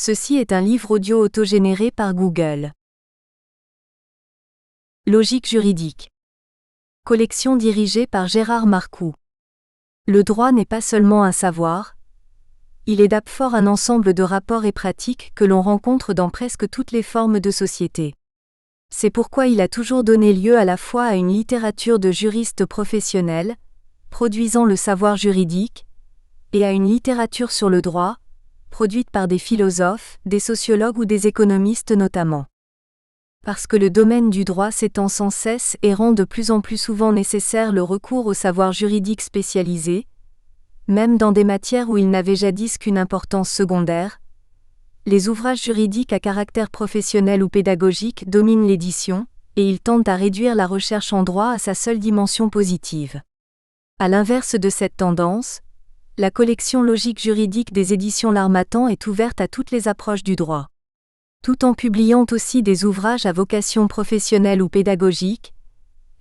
Ceci est un livre audio autogénéré par Google. Logique juridique. Collection dirigée par Gérard Marcoux. Le droit n'est pas seulement un savoir, il est d'abord un ensemble de rapports et pratiques que l'on rencontre dans presque toutes les formes de société. C'est pourquoi il a toujours donné lieu à la fois à une littérature de juristes professionnels, produisant le savoir juridique, et à une littérature sur le droit, produite par des philosophes, des sociologues ou des économistes notamment. Parce que le domaine du droit s'étend sans cesse et rend de plus en plus souvent nécessaire le recours au savoir juridique spécialisé, même dans des matières où il n'avait jadis qu'une importance secondaire, les ouvrages juridiques à caractère professionnel ou pédagogique dominent l'édition, et ils tendent à réduire la recherche en droit à sa seule dimension positive. À l'inverse de cette tendance, la collection logique juridique des éditions L'Harmattan est ouverte à toutes les approches du droit. Tout en publiant aussi des ouvrages à vocation professionnelle ou pédagogique,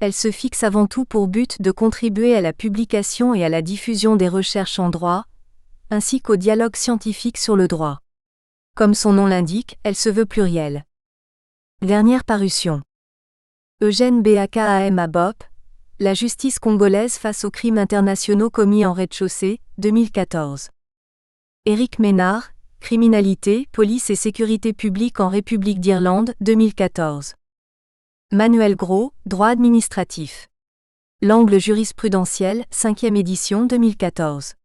elle se fixe avant tout pour but de contribuer à la publication et à la diffusion des recherches en droit, ainsi qu'au dialogue scientifique sur le droit. Comme son nom l'indique, elle se veut plurielle. Dernière parution. Eugène Bakam Abop, La justice congolaise face aux crimes internationaux commis en rez-de-chaussée, 2014. Éric Ménard, Criminalité, police et sécurité publique en République d'Irlande, 2014. Manuel Gros, Droit administratif. L'angle jurisprudentiel, 5e édition 2014.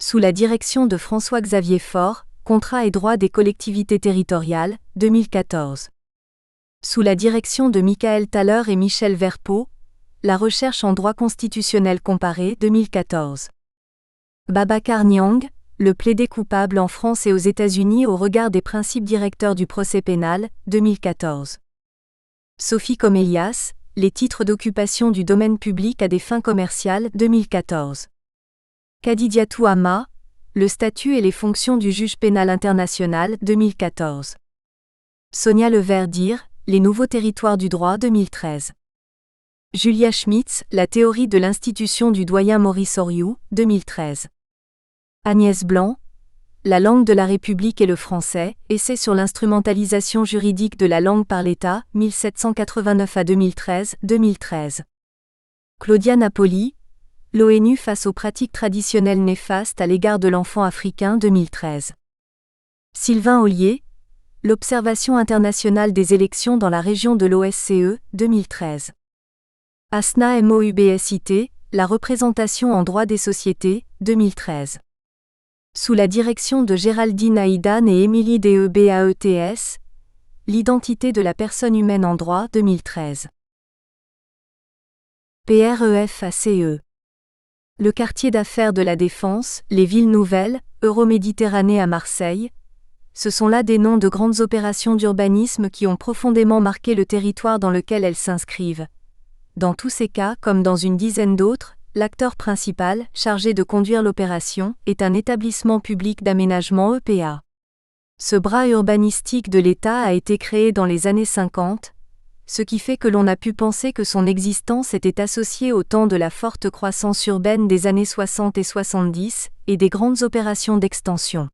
Sous la direction de François-Xavier Faure, Contrat et droit des collectivités territoriales, 2014. Sous la direction de Michael Thaler et Michel Verpeau, La recherche en droit constitutionnel comparé, 2014. Babacar Niang, Le plaidé coupable en France et aux États-Unis au regard des principes directeurs du procès pénal, 2014. Sophie Comélias, Les titres d'occupation du domaine public à des fins commerciales, 2014. Kadidiatou Ama, Le statut et les fonctions du juge pénal international, 2014. Sonia Leverdier, Les nouveaux territoires du droit, 2013. Julia Schmitz, La théorie de l'institution du doyen Maurice Oriou, 2013. Agnès Blanc, La langue de la République et le français, essai sur l'instrumentalisation juridique de la langue par l'État, 1789 à 2013, 2013. Claudia Napoli, L'ONU face aux pratiques traditionnelles néfastes à l'égard de l'enfant africain, 2013. Sylvain Ollier, L'observation internationale des élections dans la région de l'OSCE, 2013. Asna Moubsit, La représentation en droit des sociétés, 2013. Sous la direction de Géraldine Aïdan et Émilie Debaets, L'identité de la personne humaine en droit, 2013. PREFACE. Le quartier d'affaires de la Défense, les villes nouvelles, Euroméditerranée à Marseille, ce sont là des noms de grandes opérations d'urbanisme qui ont profondément marqué le territoire dans lequel elles s'inscrivent. Dans tous ces cas, comme dans une dizaine d'autres, l'acteur principal, chargé de conduire l'opération, est un établissement public d'aménagement EPA. Ce bras urbanistique de l'État a été créé dans les années 50, ce qui fait que l'on a pu penser que son existence était associée au temps de la forte croissance urbaine des années 60 et 70, et des grandes opérations d'extension.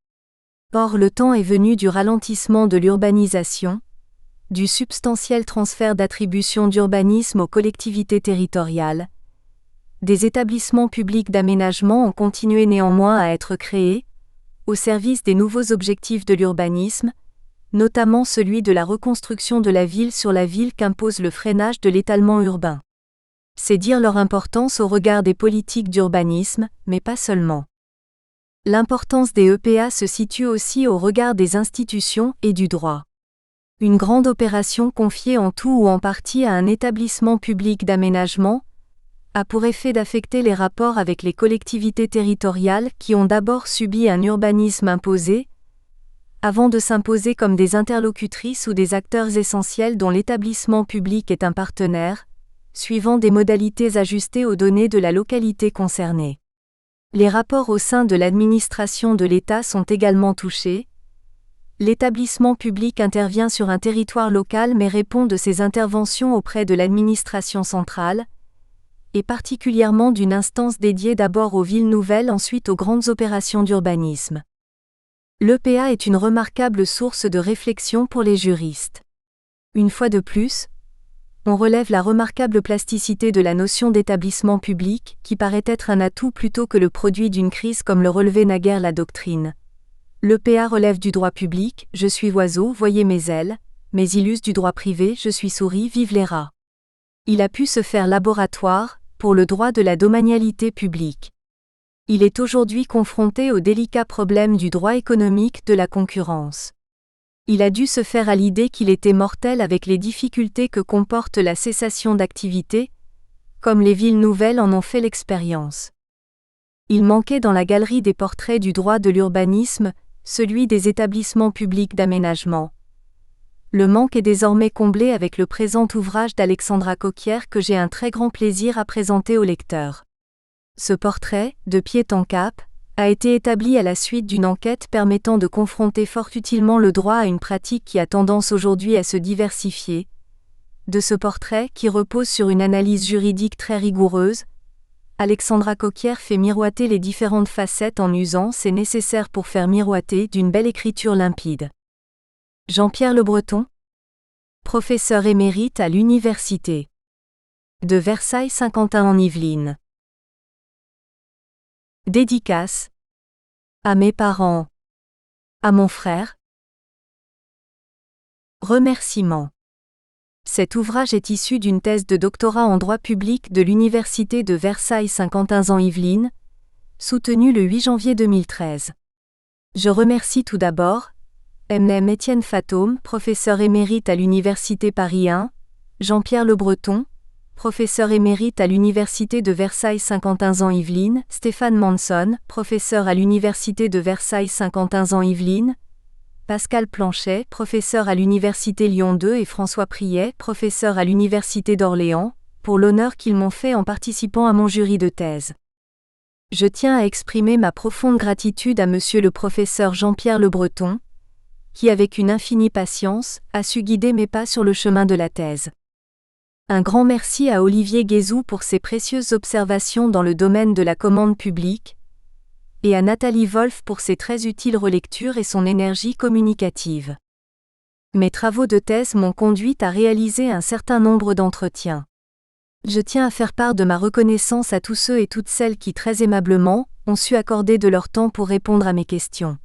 Or le temps est venu du ralentissement de l'urbanisation, du substantiel transfert d'attributions d'urbanisme aux collectivités territoriales. Des établissements publics d'aménagement ont continué néanmoins à être créés, au service des nouveaux objectifs de l'urbanisme, notamment celui de la reconstruction de la ville sur la ville qu'impose le freinage de l'étalement urbain. C'est dire leur importance au regard des politiques d'urbanisme, mais pas seulement. L'importance des EPA se situe aussi au regard des institutions et du droit. Une grande opération confiée en tout ou en partie à un établissement public d'aménagement a pour effet d'affecter les rapports avec les collectivités territoriales qui ont d'abord subi un urbanisme imposé, avant de s'imposer comme des interlocutrices ou des acteurs essentiels dont l'établissement public est un partenaire, suivant des modalités ajustées aux données de la localité concernée. Les rapports au sein de l'administration de l'État sont également touchés. L'établissement public intervient sur un territoire local mais répond de ses interventions auprès de l'administration centrale, et particulièrement d'une instance dédiée d'abord aux villes nouvelles ensuite aux grandes opérations d'urbanisme. L'EPA est une remarquable source de réflexion pour les juristes. Une fois de plus, on relève la remarquable plasticité de la notion d'établissement public, qui paraît être un atout plutôt que le produit d'une crise comme le relevait naguère la doctrine. L'EPA relève du droit public, je suis oiseau, voyez mes ailes, mais il use du droit privé, je suis souris, vive les rats. Il a pu se faire laboratoire, pour le droit de la domanialité publique. Il est aujourd'hui confronté au délicat problème du droit économique de la concurrence. Il a dû se faire à l'idée qu'il était mortel avec les difficultés que comporte la cessation d'activité, comme les villes nouvelles en ont fait l'expérience. Il manquait dans la galerie des portraits du droit de l'urbanisme, celui des établissements publics d'aménagement. Le manque est désormais comblé avec le présent ouvrage d'Alexandra Coquière que j'ai un très grand plaisir à présenter au lecteur. Ce portrait, de pied en cap, a été établi à la suite d'une enquête permettant de confronter fort utilement le droit à une pratique qui a tendance aujourd'hui à se diversifier. De ce portrait, qui repose sur une analyse juridique très rigoureuse, Alexandra Coquière fait miroiter les différentes facettes en usant, c'est nécessaire pour faire miroiter, d'une belle écriture limpide. Jean-Pierre Le Breton, professeur émérite à l'Université de Versailles-Saint-Quentin en Yvelines. Dédicace à mes parents, à mon frère. Remerciements. Cet ouvrage est issu d'une thèse de doctorat en droit public de l'Université de Versailles-Saint-Quentin en Yvelines, soutenue le 8 janvier 2013. Je remercie tout d'abord M. Étienne Fatome, professeur émérite à l'Université Paris 1, Jean-Pierre Le Breton, professeur émérite à l'Université de Versailles-Saint-Quentin en Yvelines, Stéphane Manson, professeur à l'Université de Versailles-Saint-Quentin en Yvelines, Pascal Planchet, professeur à l'Université Lyon 2 et François Priet, professeur à l'Université d'Orléans, pour l'honneur qu'ils m'ont fait en participant à mon jury de thèse. Je tiens à exprimer ma profonde gratitude à monsieur le professeur Jean-Pierre Le Breton, qui avec une infinie patience, a su guider mes pas sur le chemin de la thèse. Un grand merci à Olivier Guézou pour ses précieuses observations dans le domaine de la commande publique, et à Nathalie Wolf pour ses très utiles relectures et son énergie communicative. Mes travaux de thèse m'ont conduite à réaliser un certain nombre d'entretiens. Je tiens à faire part de ma reconnaissance à tous ceux et toutes celles qui très aimablement ont su accorder de leur temps pour répondre à mes questions.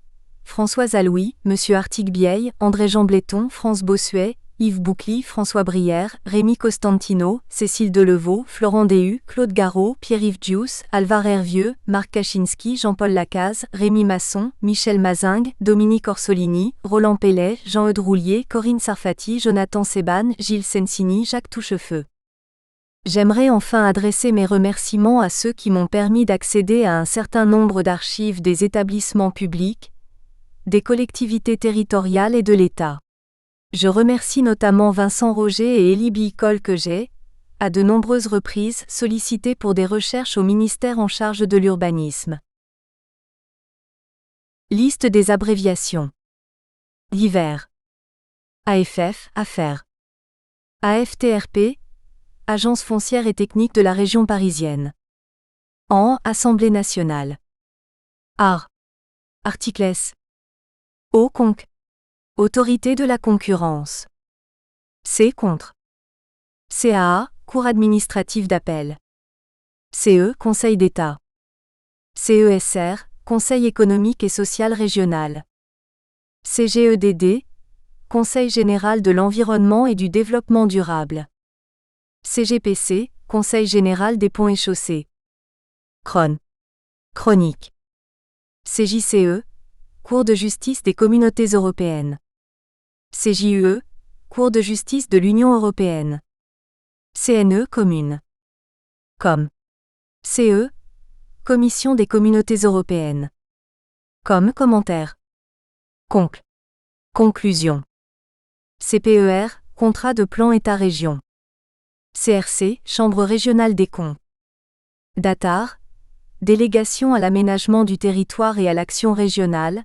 Françoise Alouis, Monsieur Artigue-Bieil, André Jambletton, France Bossuet, Yves Boucly, François Brière, Rémi Costantino, Cécile Delevaux, Florent Déhu, Claude Garot, Pierre-Yves Gius, Alvar Hervieux, Marc Kaczynski, Jean-Paul Lacaze, Rémi Masson, Michel Mazingue, Dominique Orsolini, Roland Pellet, Jean-Eudes Roulier, Corinne Sarfati, Jonathan Seban, Gilles Sensini, Jacques Touchefeu. J'aimerais enfin adresser mes remerciements à ceux qui m'ont permis d'accéder à un certain nombre d'archives des établissements publics, des collectivités territoriales et de l'État. Je remercie notamment Vincent Roger et Élie Bicol que j'ai, à de nombreuses reprises, sollicités pour des recherches au ministère en charge de l'urbanisme. Liste des abréviations. Divers. AFF, Affaires. AFTRP, Agence foncière et technique de la région parisienne. AN, Assemblée nationale. AR. Articles S. O. Conc. Autorité de la concurrence. C. Contre. CAA, Cour administrative d'appel. CE, Conseil d'État. CESR, Conseil économique et social régional. CGEDD, Conseil général de l'environnement et du développement durable. CGPC, Conseil général des ponts et chaussées. CRON. Chronique. CJCE, Cour de justice des communautés européennes. CJUE, Cour de justice de l'Union européenne. CNE, Commune. COM. CE, Commission des communautés européennes. Commentaire. Conc. Conclusion. CPER, Contrat de plan État-région. CRC, Chambre régionale des comptes. DATAR, Délégation à l'aménagement du territoire et à l'action régionale.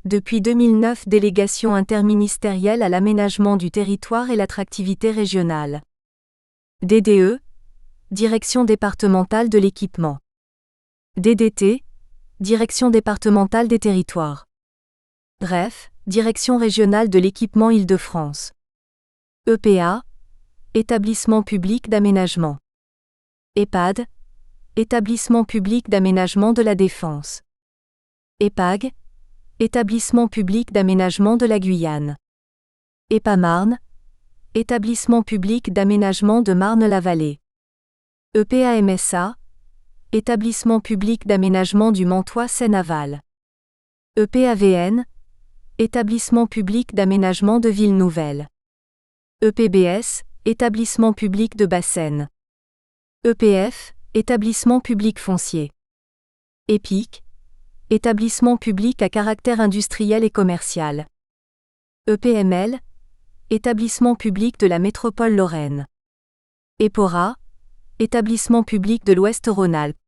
Depuis 2009, Délégation interministérielle à l'aménagement du territoire et l'attractivité régionale. DDE, Direction départementale de l'équipement. DDT, Direction départementale des territoires. DREF, Direction régionale de l'équipement Île-de-France. EPA, Établissement public d'aménagement. EPAD, Établissement public d'aménagement de la Défense. EPAG, Établissement public d'aménagement de la Guyane. EPAMarne, Établissement public d'aménagement de Marne-la-Vallée. EPAMSA, Établissement public d'aménagement du Mantois Seine-Aval. EPAVN, Établissement public d'aménagement de Ville-Nouvelle. EPBS, Établissement public de Bassène. EPF, Établissement public foncier. EPIC, Établissement public à caractère industriel et commercial. EPML, Établissement public de la métropole Lorraine. EPORA, Établissement public de l'Ouest-Rhône-Alpes.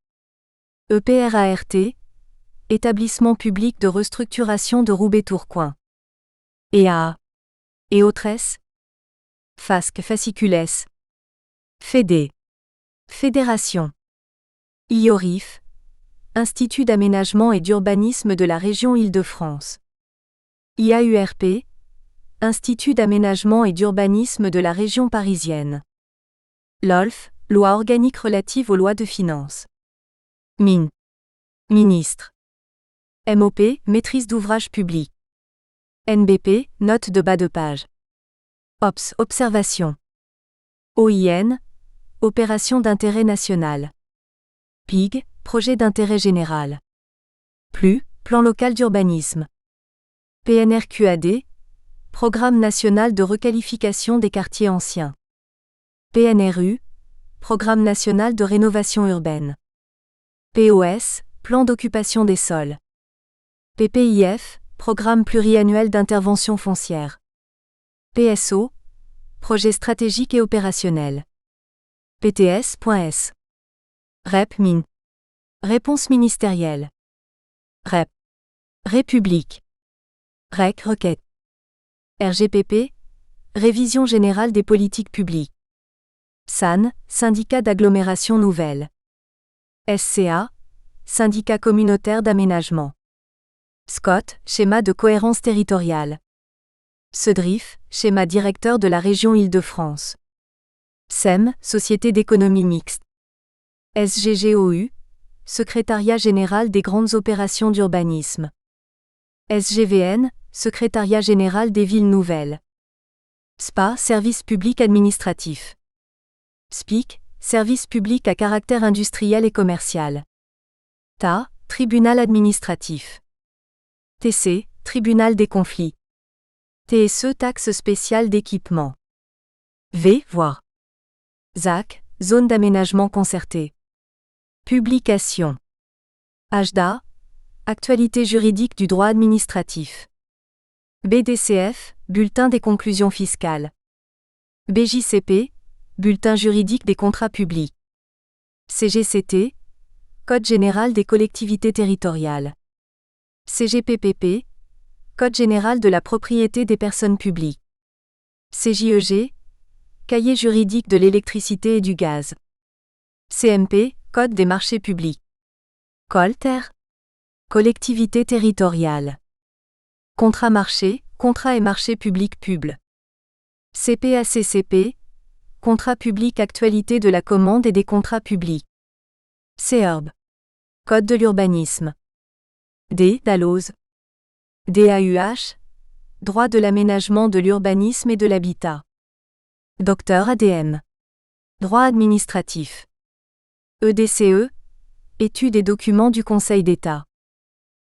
EPRART, Établissement public de restructuration de Roubaix-Tourcoing. EA. EOTRES. FASC fascicules. FEDE. Fédération. IORIF, Institut d'aménagement et d'urbanisme de la région Île-de-France. IAURP, Institut d'aménagement et d'urbanisme de la région parisienne. LOLF, Loi organique relative aux lois de finances. MIN. Ministre. MOP, Maîtrise d'ouvrage public. NBP, Note de bas de page. OPS, Observation. OIN, Opération d'intérêt national. PIG, Projet d'intérêt général. PLU, Plan local d'urbanisme. PNRQAD, Programme national de requalification des quartiers anciens. PNRU, Programme national de rénovation urbaine. POS, Plan d'occupation des sols. PPIF, Programme pluriannuel d'intervention foncière. PSO, Projet stratégique et opérationnel. PTS.S. REP-MIN. Réponse ministérielle. REP. République. REC requête. RGPP, Révision générale des politiques publiques. SAN, Syndicat d'agglomération nouvelle. SCA, Syndicat communautaire d'aménagement. SCOT, Schéma de cohérence territoriale. SEDRIF, Schéma directeur de la région Île-de-France. SEM, Société d'économie mixte. SGGOU, Secrétariat général des grandes opérations d'urbanisme. SGVN, Secrétariat général des villes nouvelles. SPA, Service public administratif. SPIC, Service public à caractère industriel et commercial. TA, Tribunal administratif. TC, Tribunal des conflits. TSE, Taxe spéciale d'équipement. V, voir. ZAC, Zone d'aménagement concerté. Publication. HDA, Actualité juridique du droit administratif. BDCF, Bulletin des conclusions fiscales. BJCP, Bulletin juridique des contrats publics. CGCT, Code général des collectivités territoriales. CGPPP, Code général de la propriété des personnes publiques. CJEG, Cahier juridique de l'électricité et du gaz. CMP, Code des marchés publics. COLTER, Collectivité territoriale. Contrat marché, contrat et marché public public. CPACCP, Contrat public actualité de la commande et des contrats publics. CERB, Code de l'urbanisme. DALOZ. DAUH, Droit de l'aménagement de l'urbanisme et de l'habitat. Docteur ADM. Droit administratif. EDCE, Études et documents du Conseil d'État.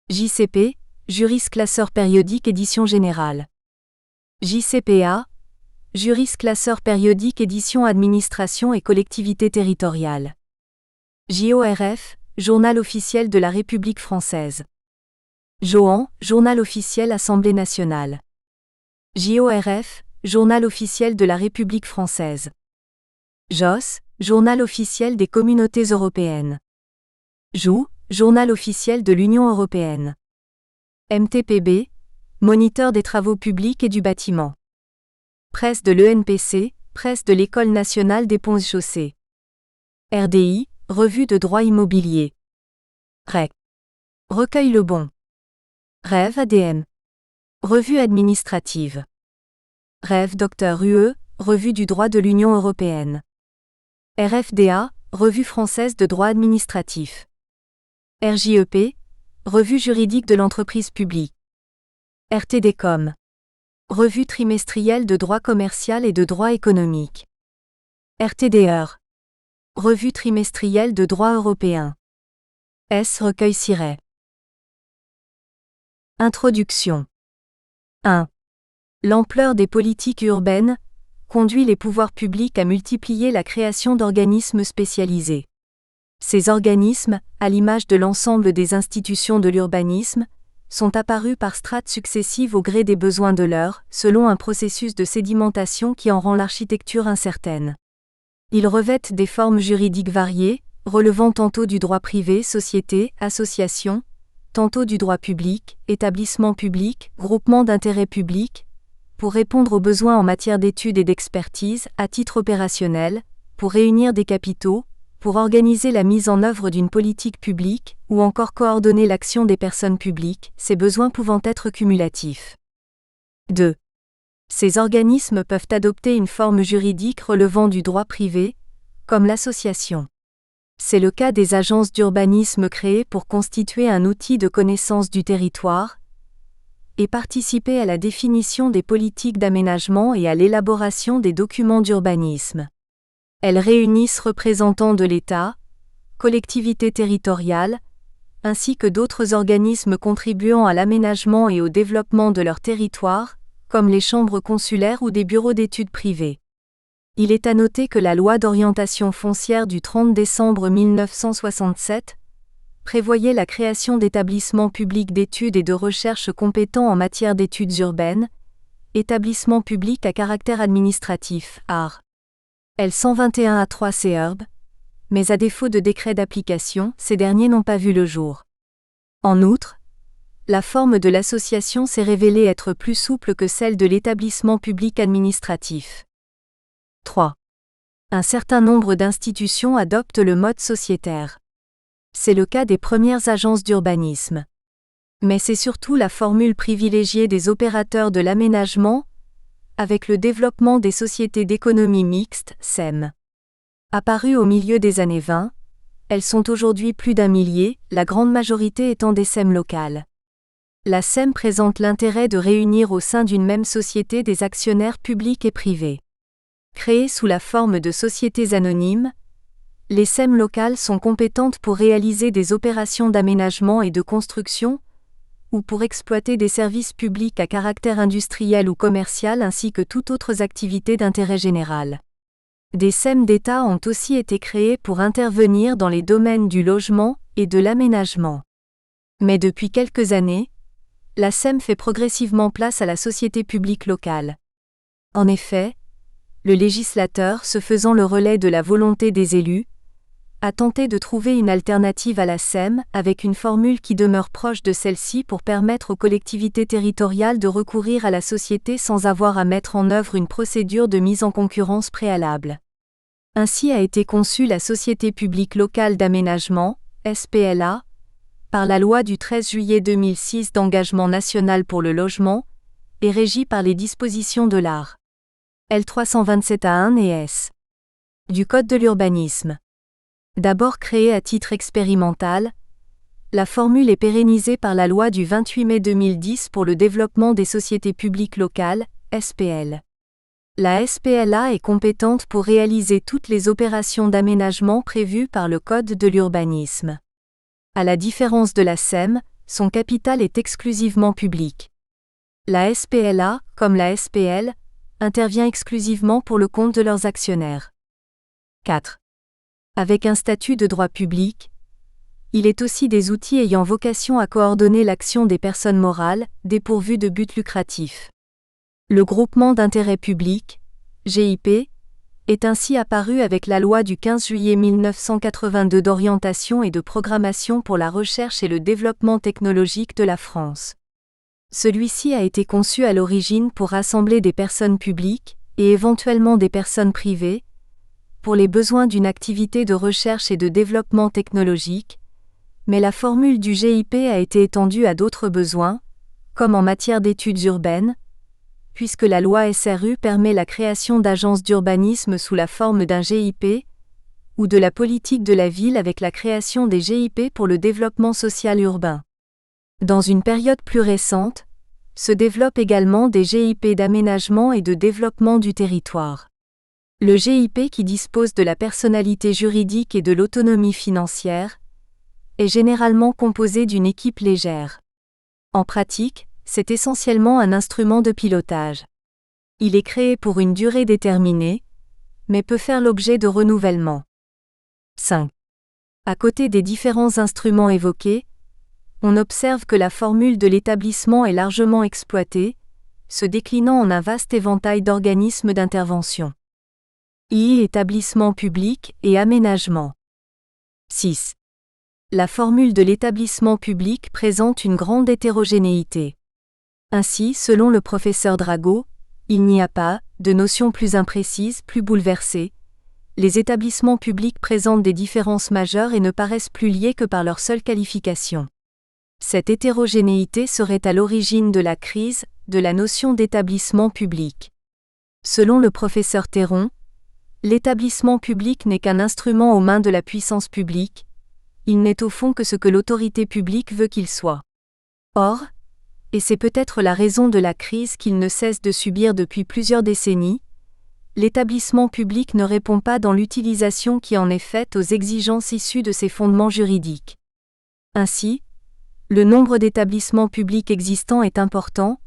JCP, Juris classeur périodique édition générale. JCPA, Juris classeur périodique édition administration et collectivité territoriale. JORF, Journal officiel de la République française. JOAN, Journal officiel Assemblée nationale. JORF, Journal officiel de la République française. JOS, Journal officiel des communautés européennes. JOU, Journal officiel de l'Union européenne. MTPB, Moniteur des travaux publics et du bâtiment. Presse de l'ENPC, Presse de l'École nationale des ponts et chaussées. RDI, Revue de droit immobilier. REC. Recueil Le Bon. REV ADM. Revue administrative. Rev. Dr. UE, Revue du droit de l'Union européenne. RFDA, Revue française de droit administratif. RJEP, Revue juridique de l'entreprise publique. RTDCom. Revue trimestrielle de droit commercial et de droit économique. RTDR. Revue trimestrielle de droit européen. Recueil-Siret. Introduction. 1. L'ampleur des politiques urbaines conduit les pouvoirs publics à multiplier la création d'organismes spécialisés. Ces organismes, à l'image de l'ensemble des institutions de l'urbanisme, sont apparus par strates successives au gré des besoins de l'heure, selon un processus de sédimentation qui en rend l'architecture incertaine. Ils revêtent des formes juridiques variées, relevant tantôt du droit privé, société, association, tantôt du droit public, établissement public, groupement d'intérêt public, pour répondre aux besoins en matière d'études et d'expertise, à titre opérationnel, pour réunir des capitaux, pour organiser la mise en œuvre d'une politique publique, ou encore coordonner l'action des personnes publiques, ces besoins pouvant être cumulatifs. 2. Ces organismes peuvent adopter une forme juridique relevant du droit privé, comme l'association. C'est le cas des agences d'urbanisme créées pour constituer un outil de connaissance du territoire et participer à la définition des politiques d'aménagement et à l'élaboration des documents d'urbanisme. Elles réunissent représentants de l'État, collectivités territoriales, ainsi que d'autres organismes contribuant à l'aménagement et au développement de leur territoire, comme les chambres consulaires ou des bureaux d'études privés. Il est à noter que la loi d'orientation foncière du 30 décembre 1967 prévoyait la création d'établissements publics d'études et de recherche compétents en matière d'études urbaines, établissements publics à caractère administratif, AR. L121 A3 CERB, mais à défaut de décret d'application, ces derniers n'ont pas vu le jour. En outre, la forme de l'association s'est révélée être plus souple que celle de l'établissement public administratif. 3. Un certain nombre d'institutions adoptent le mode sociétaire. C'est le cas des premières agences d'urbanisme. Mais c'est surtout la formule privilégiée des opérateurs de l'aménagement, avec le développement des sociétés d'économie mixte, SEM. Apparues au milieu des années 20, elles sont aujourd'hui plus d'1 millier, la grande majorité étant des SEM locales. La SEM présente l'intérêt de réunir au sein d'une même société des actionnaires publics et privés. Créées sous la forme de sociétés anonymes, les SEM locales sont compétentes pour réaliser des opérations d'aménagement et de construction, ou pour exploiter des services publics à caractère industriel ou commercial ainsi que toute autre activité d'intérêt général. Des SEM d'État ont aussi été créés pour intervenir dans les domaines du logement et de l'aménagement. Mais depuis quelques années, la SEM fait progressivement place à la société publique locale. En effet, le législateur, se faisant le relais de la volonté des élus, a tenté de trouver une alternative à la SEM avec une formule qui demeure proche de celle-ci pour permettre aux collectivités territoriales de recourir à la société sans avoir à mettre en œuvre une procédure de mise en concurrence préalable. Ainsi a été conçue la Société publique locale d'aménagement, SPLA, par la loi du 13 juillet 2006 d'engagement national pour le logement, et régie par les dispositions de l'art. L327A1 et S. du Code de l'urbanisme. D'abord créée à titre expérimental, la formule est pérennisée par la loi du 28 mai 2010 pour le développement des sociétés publiques locales, SPL. La SPLA est compétente pour réaliser toutes les opérations d'aménagement prévues par le Code de l'urbanisme. À la différence de la SEM, son capital est exclusivement public. La SPLA, comme la SPL, intervient exclusivement pour le compte de leurs actionnaires. 4. Avec un statut de droit public, il est aussi des outils ayant vocation à coordonner l'action des personnes morales, dépourvues de but lucratif. Le groupement d'intérêt public, GIP, est ainsi apparu avec la loi du 15 juillet 1982 d'orientation et de programmation pour la recherche et le développement technologique de la France. Celui-ci a été conçu à l'origine pour rassembler des personnes publiques, et éventuellement des personnes privées, pour les besoins d'une activité de recherche et de développement technologique, mais la formule du GIP a été étendue à d'autres besoins, comme en matière d'études urbaines, puisque la loi SRU permet la création d'agences d'urbanisme sous la forme d'un GIP, ou de la politique de la ville avec la création des GIP pour le développement social urbain. Dans une période plus récente, se développent également des GIP d'aménagement et de développement du territoire. Le GIP qui dispose de la personnalité juridique et de l'autonomie financière est généralement composé d'une équipe légère. En pratique, c'est essentiellement un instrument de pilotage. Il est créé pour une durée déterminée, mais peut faire l'objet de renouvellement. 5. À côté des différents instruments évoqués, on observe que la formule de l'établissement est largement exploitée, se déclinant en un vaste éventail d'organismes d'intervention. Établissement public et aménagement. 6. La formule de l'établissement public présente une grande hétérogénéité. Ainsi, selon le professeur Drago, il n'y a pas de notion plus imprécise, plus bouleversée. Les établissements publics présentent des différences majeures et ne paraissent plus liés que par leur seule qualification. Cette hétérogénéité serait à l'origine de la crise de la notion d'établissement public. Selon le professeur Théron, l'établissement public n'est qu'un instrument aux mains de la puissance publique, il n'est au fond que ce que l'autorité publique veut qu'il soit. Or, et c'est peut-être la raison de la crise qu'il ne cesse de subir depuis plusieurs décennies, l'établissement public ne répond pas dans l'utilisation qui en est faite aux exigences issues de ses fondements juridiques. Ainsi, le nombre d'établissements publics existants est important,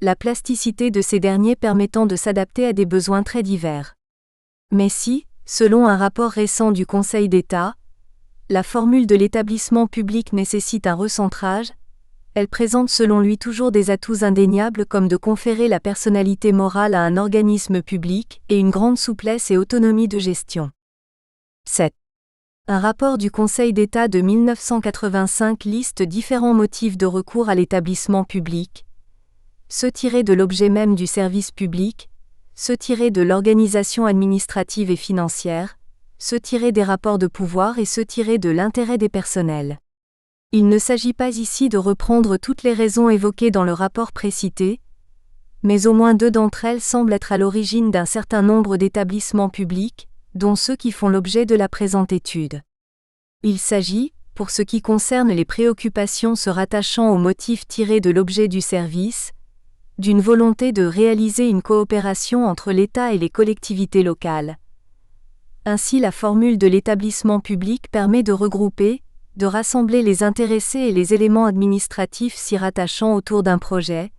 la plasticité de ces derniers permettant de s'adapter à des besoins très divers. Mais si, selon un rapport récent du Conseil d'État, la formule de l'établissement public nécessite un recentrage, elle présente selon lui toujours des atouts indéniables comme de conférer la personnalité morale à un organisme public et une grande souplesse et autonomie de gestion. 7. Un rapport du Conseil d'État de 1985 liste différents motifs de recours à l'établissement public, ceux tirés de l'objet même du service public, ceux tirés de l'organisation administrative et financière, ceux tirés des rapports de pouvoir et ceux tirés de l'intérêt des personnels. Il ne s'agit pas ici de reprendre toutes les raisons évoquées dans le rapport précité, mais au moins 2 d'entre elles semblent être à l'origine d'un certain nombre d'établissements publics, dont ceux qui font l'objet de la présente étude. Il s'agit, pour ce qui concerne les préoccupations se rattachant aux motifs tirés de l'objet du service, d'une volonté de réaliser une coopération entre l'État et les collectivités locales. Ainsi, la formule de l'établissement public permet de regrouper, de rassembler les intéressés et les éléments administratifs s'y rattachant autour d'un projet,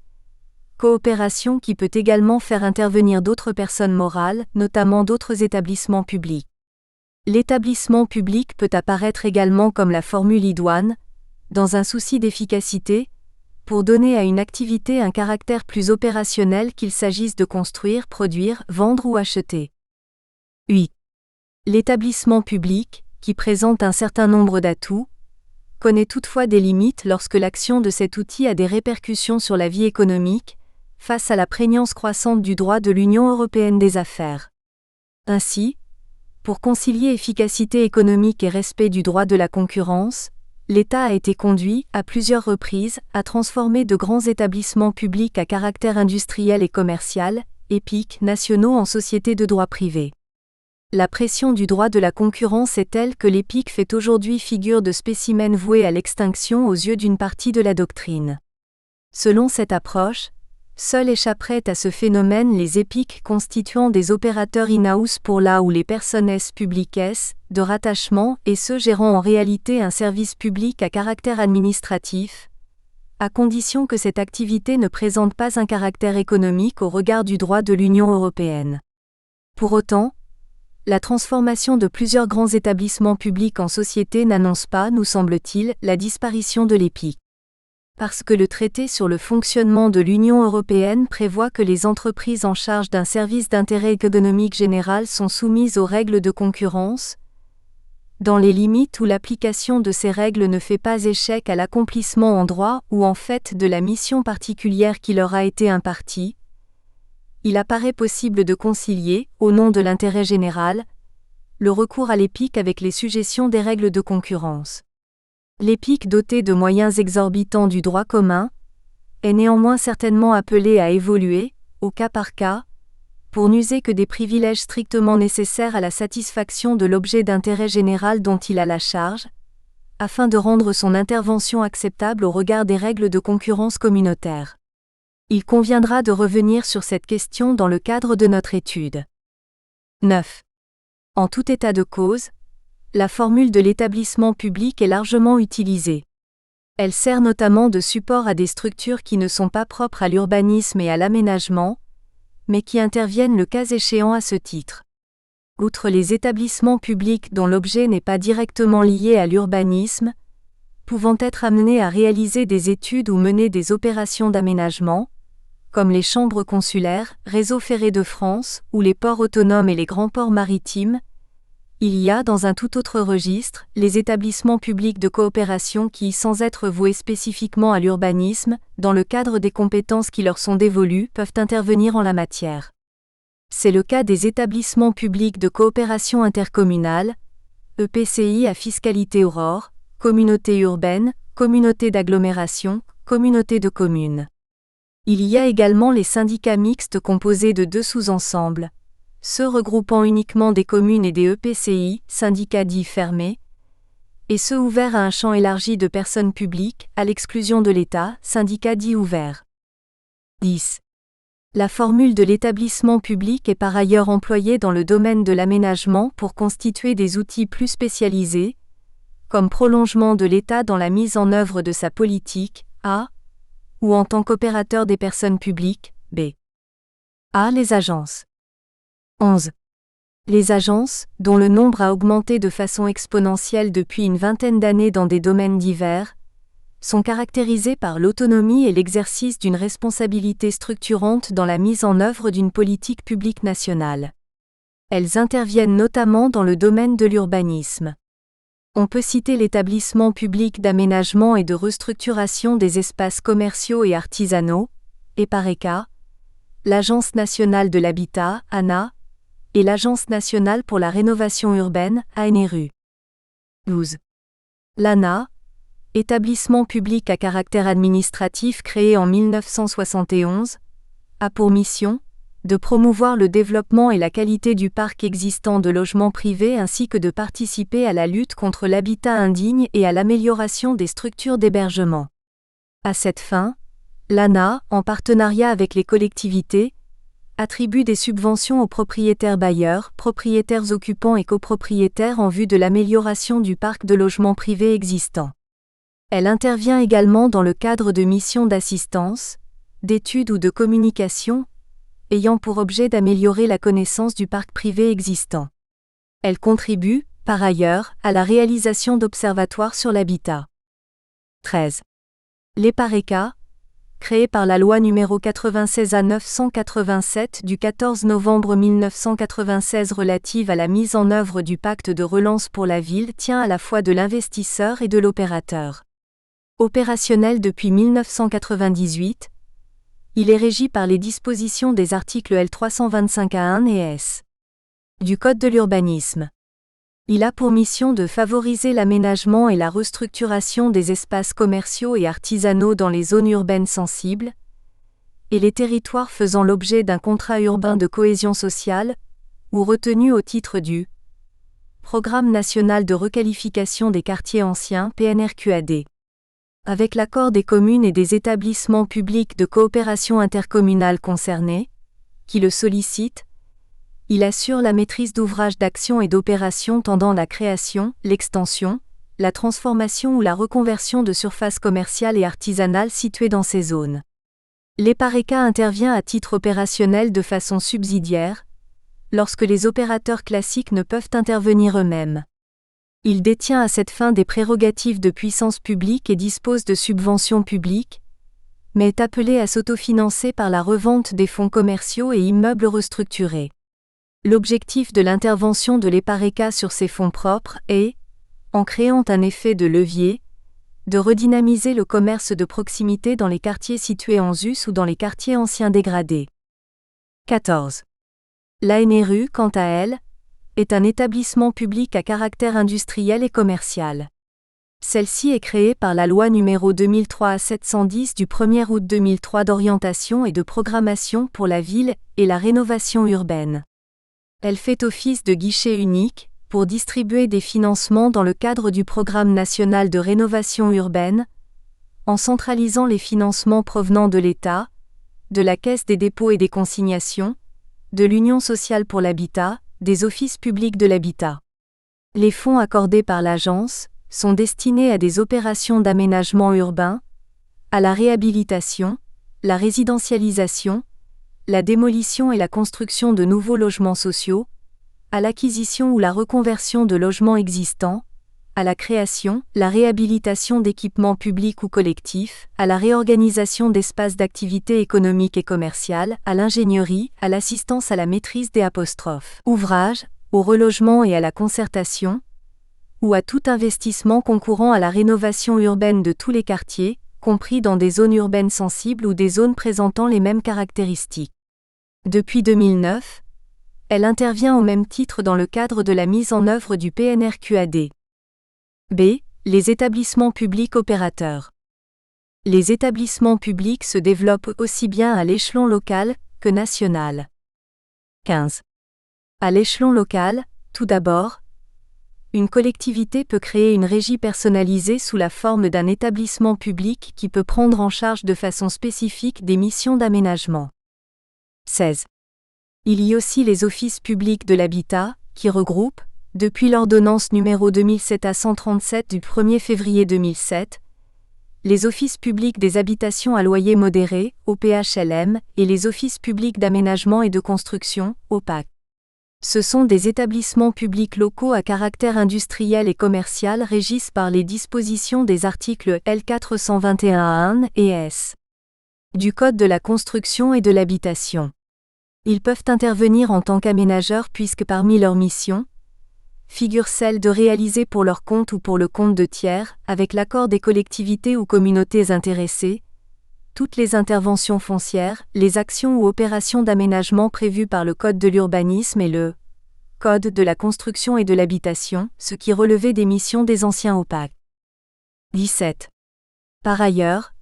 coopération qui peut également faire intervenir d'autres personnes morales, notamment d'autres établissements publics. L'établissement public peut apparaître également comme la formule idoine, dans un souci d'efficacité, pour donner à une activité un caractère plus opérationnel qu'il s'agisse de construire, produire, vendre ou acheter. 8. L'établissement public, qui présente un certain nombre d'atouts, connaît toutefois des limites lorsque l'action de cet outil a des répercussions sur la vie économique, face à la prégnance croissante du droit de l'Union européenne des affaires. Ainsi, pour concilier efficacité économique et respect du droit de la concurrence, l'État a été conduit, à plusieurs reprises, à transformer de grands établissements publics à caractère industriel et commercial, EPIC, nationaux en sociétés de droit privé. La pression du droit de la concurrence est telle que l'EPIC fait aujourd'hui figure de spécimen voué à l'extinction aux yeux d'une partie de la doctrine. Selon cette approche, seuls échapperaient à ce phénomène les EPIC constituant des opérateurs in-house pour là où les personnes publiques de rattachement et ceux gérant en réalité un service public à caractère administratif, à condition que cette activité ne présente pas un caractère économique au regard du droit de l'Union européenne. Pour autant, la transformation de plusieurs grands établissements publics en sociétés n'annonce pas, nous semble-t-il, la disparition de l'EPIC. Parce que le traité sur le fonctionnement de l'Union européenne prévoit que les entreprises en charge d'un service d'intérêt économique général sont soumises aux règles de concurrence, dans les limites où l'application de ces règles ne fait pas échec à l'accomplissement en droit ou en fait de la mission particulière qui leur a été impartie, il apparaît possible de concilier, au nom de l'intérêt général, le recours à l'EPIC avec les sujétions des règles de concurrence. L'EPIC doté de moyens exorbitants du droit commun, est néanmoins certainement appelé à évoluer, au cas par cas, pour n'user que des privilèges strictement nécessaires à la satisfaction de l'objet d'intérêt général dont il a la charge, afin de rendre son intervention acceptable au regard des règles de concurrence communautaire. Il conviendra de revenir sur cette question dans le cadre de notre étude. 9. En tout état de cause, la formule de l'établissement public est largement utilisée. Elle sert notamment de support à des structures qui ne sont pas propres à l'urbanisme et à l'aménagement, mais qui interviennent le cas échéant à ce titre. Outre les établissements publics dont l'objet n'est pas directement lié à l'urbanisme, pouvant être amenés à réaliser des études ou mener des opérations d'aménagement, comme les chambres consulaires, Réseau ferré de France, ou les ports autonomes et les grands ports maritimes, il y a dans un tout autre registre, les établissements publics de coopération qui, sans être voués spécifiquement à l'urbanisme, dans le cadre des compétences qui leur sont dévolues, peuvent intervenir en la matière. C'est le cas des établissements publics de coopération intercommunale, EPCI à fiscalité Aurore, communautés urbaines, communautés d'agglomération, communautés de communes. Il y a également les syndicats mixtes composés de deux sous-ensembles, ceux regroupant uniquement des communes et des EPCI, syndicats dits fermés, et ceux ouverts à un champ élargi de personnes publiques, à l'exclusion de l'État, syndicats dits ouverts. 10. La formule de l'établissement public est par ailleurs employée dans le domaine de l'aménagement pour constituer des outils plus spécialisés, comme prolongement de l'État dans la mise en œuvre de sa politique, A, ou en tant qu'opérateur des personnes publiques, B. A. Les agences. 11. Les agences, dont le nombre a augmenté de façon exponentielle depuis une vingtaine d'années dans des domaines divers, sont caractérisées par l'autonomie et l'exercice d'une responsabilité structurante dans la mise en œuvre d'une politique publique nationale. Elles interviennent notamment dans le domaine de l'urbanisme. On peut citer l'établissement public d'aménagement et de restructuration des espaces commerciaux et artisanaux, EPARECA, l'Agence nationale de l'habitat, ANA, et l'Agence nationale pour la rénovation urbaine, ANRU. 12. L'ANA, établissement public à caractère administratif créé en 1971, a pour mission de promouvoir le développement et la qualité du parc existant de logements privés ainsi que de participer à la lutte contre l'habitat indigne et à l'amélioration des structures d'hébergement. À cette fin, l'ANA, en partenariat avec les collectivités, attribue des subventions aux propriétaires bailleurs, propriétaires occupants et copropriétaires en vue de l'amélioration du parc de logements privés existant. Elle intervient également dans le cadre de missions d'assistance, d'études ou de communication, ayant pour objet d'améliorer la connaissance du parc privé existant. Elle contribue, par ailleurs, à la réalisation d'observatoires sur l'habitat. 13. L'EPARECA, créé par la loi n° 96/987 du 14 novembre 1996 relative à la mise en œuvre du pacte de relance pour la ville, tient à la fois de l'investisseur et de l'opérateur. Opérationnel depuis 1998, il est régi par les dispositions des articles L325A1 et S. du Code de l'urbanisme. Il a pour mission de favoriser l'aménagement et la restructuration des espaces commerciaux et artisanaux dans les zones urbaines sensibles, et les territoires faisant l'objet d'un contrat urbain de cohésion sociale, ou retenu au titre du Programme national de requalification des quartiers anciens (PNRQAD). Avec l'accord des communes et des établissements publics de coopération intercommunale concernés, qui le sollicitent, il assure la maîtrise d'ouvrages d'action et d'opérations tendant la création, l'extension, la transformation ou la reconversion de surfaces commerciales et artisanales situées dans ces zones. L'EPARECA intervient à titre opérationnel de façon subsidiaire, lorsque les opérateurs classiques ne peuvent intervenir eux-mêmes. Il détient à cette fin des prérogatives de puissance publique et dispose de subventions publiques, mais est appelé à s'autofinancer par la revente des fonds commerciaux et immeubles restructurés. L'objectif de l'intervention de l'EPARECA sur ces fonds propres est, en créant un effet de levier, de redynamiser le commerce de proximité dans les quartiers situés en ZUS ou dans les quartiers anciens dégradés. 14. L'ANRU, quant à elle, est un établissement public à caractère industriel et commercial. Celle-ci est créée par la loi numéro 2003-710 du 1er août 2003 d'orientation et de programmation pour la ville et la rénovation urbaine. Elle fait office de guichet unique pour distribuer des financements dans le cadre du Programme national de rénovation urbaine, en centralisant les financements provenant de l'État, de la Caisse des dépôts et des consignations, de l'Union sociale pour l'habitat, des offices publics de l'habitat. Les fonds accordés par l'agence sont destinés à des opérations d'aménagement urbain, à la réhabilitation, la résidentialisation, la démolition et la construction de nouveaux logements sociaux, à l'acquisition ou la reconversion de logements existants, à la création, la réhabilitation d'équipements publics ou collectifs, à la réorganisation d'espaces d'activité économique et commerciale, à l'ingénierie, à l'assistance à la maîtrise des ouvrages, au relogement et à la concertation, ou à tout investissement concourant à la rénovation urbaine de tous les quartiers, compris dans des zones urbaines sensibles ou des zones présentant les mêmes caractéristiques. Depuis 2009, elle intervient au même titre dans le cadre de la mise en œuvre du PNRQAD. B. Les établissements publics opérateurs. Les établissements publics se développent aussi bien à l'échelon local que national. 15. À l'échelon local, tout d'abord, une collectivité peut créer une régie personnalisée sous la forme d'un établissement public qui peut prendre en charge de façon spécifique des missions d'aménagement. 16. Il y a aussi les offices publics de l'habitat, qui regroupent, depuis l'ordonnance numéro 2007-137 du 1er février 2007, les offices publics des habitations à loyer modéré, OPHLM, et les offices publics d'aménagement et de construction, OPAC. Ce sont des établissements publics locaux à caractère industriel et commercial régis par les dispositions des articles L421-1 et S. du Code de la construction et de l'habitation. Ils peuvent intervenir en tant qu'aménageurs puisque parmi leurs missions, figure celle de réaliser pour leur compte ou pour le compte de tiers, avec l'accord des collectivités ou communautés intéressées, toutes les interventions foncières, les actions ou opérations d'aménagement prévues par le Code de l'urbanisme et le Code de la construction et de l'habitation, ce qui relevait des missions des anciens OPAC. 17. Par ailleurs,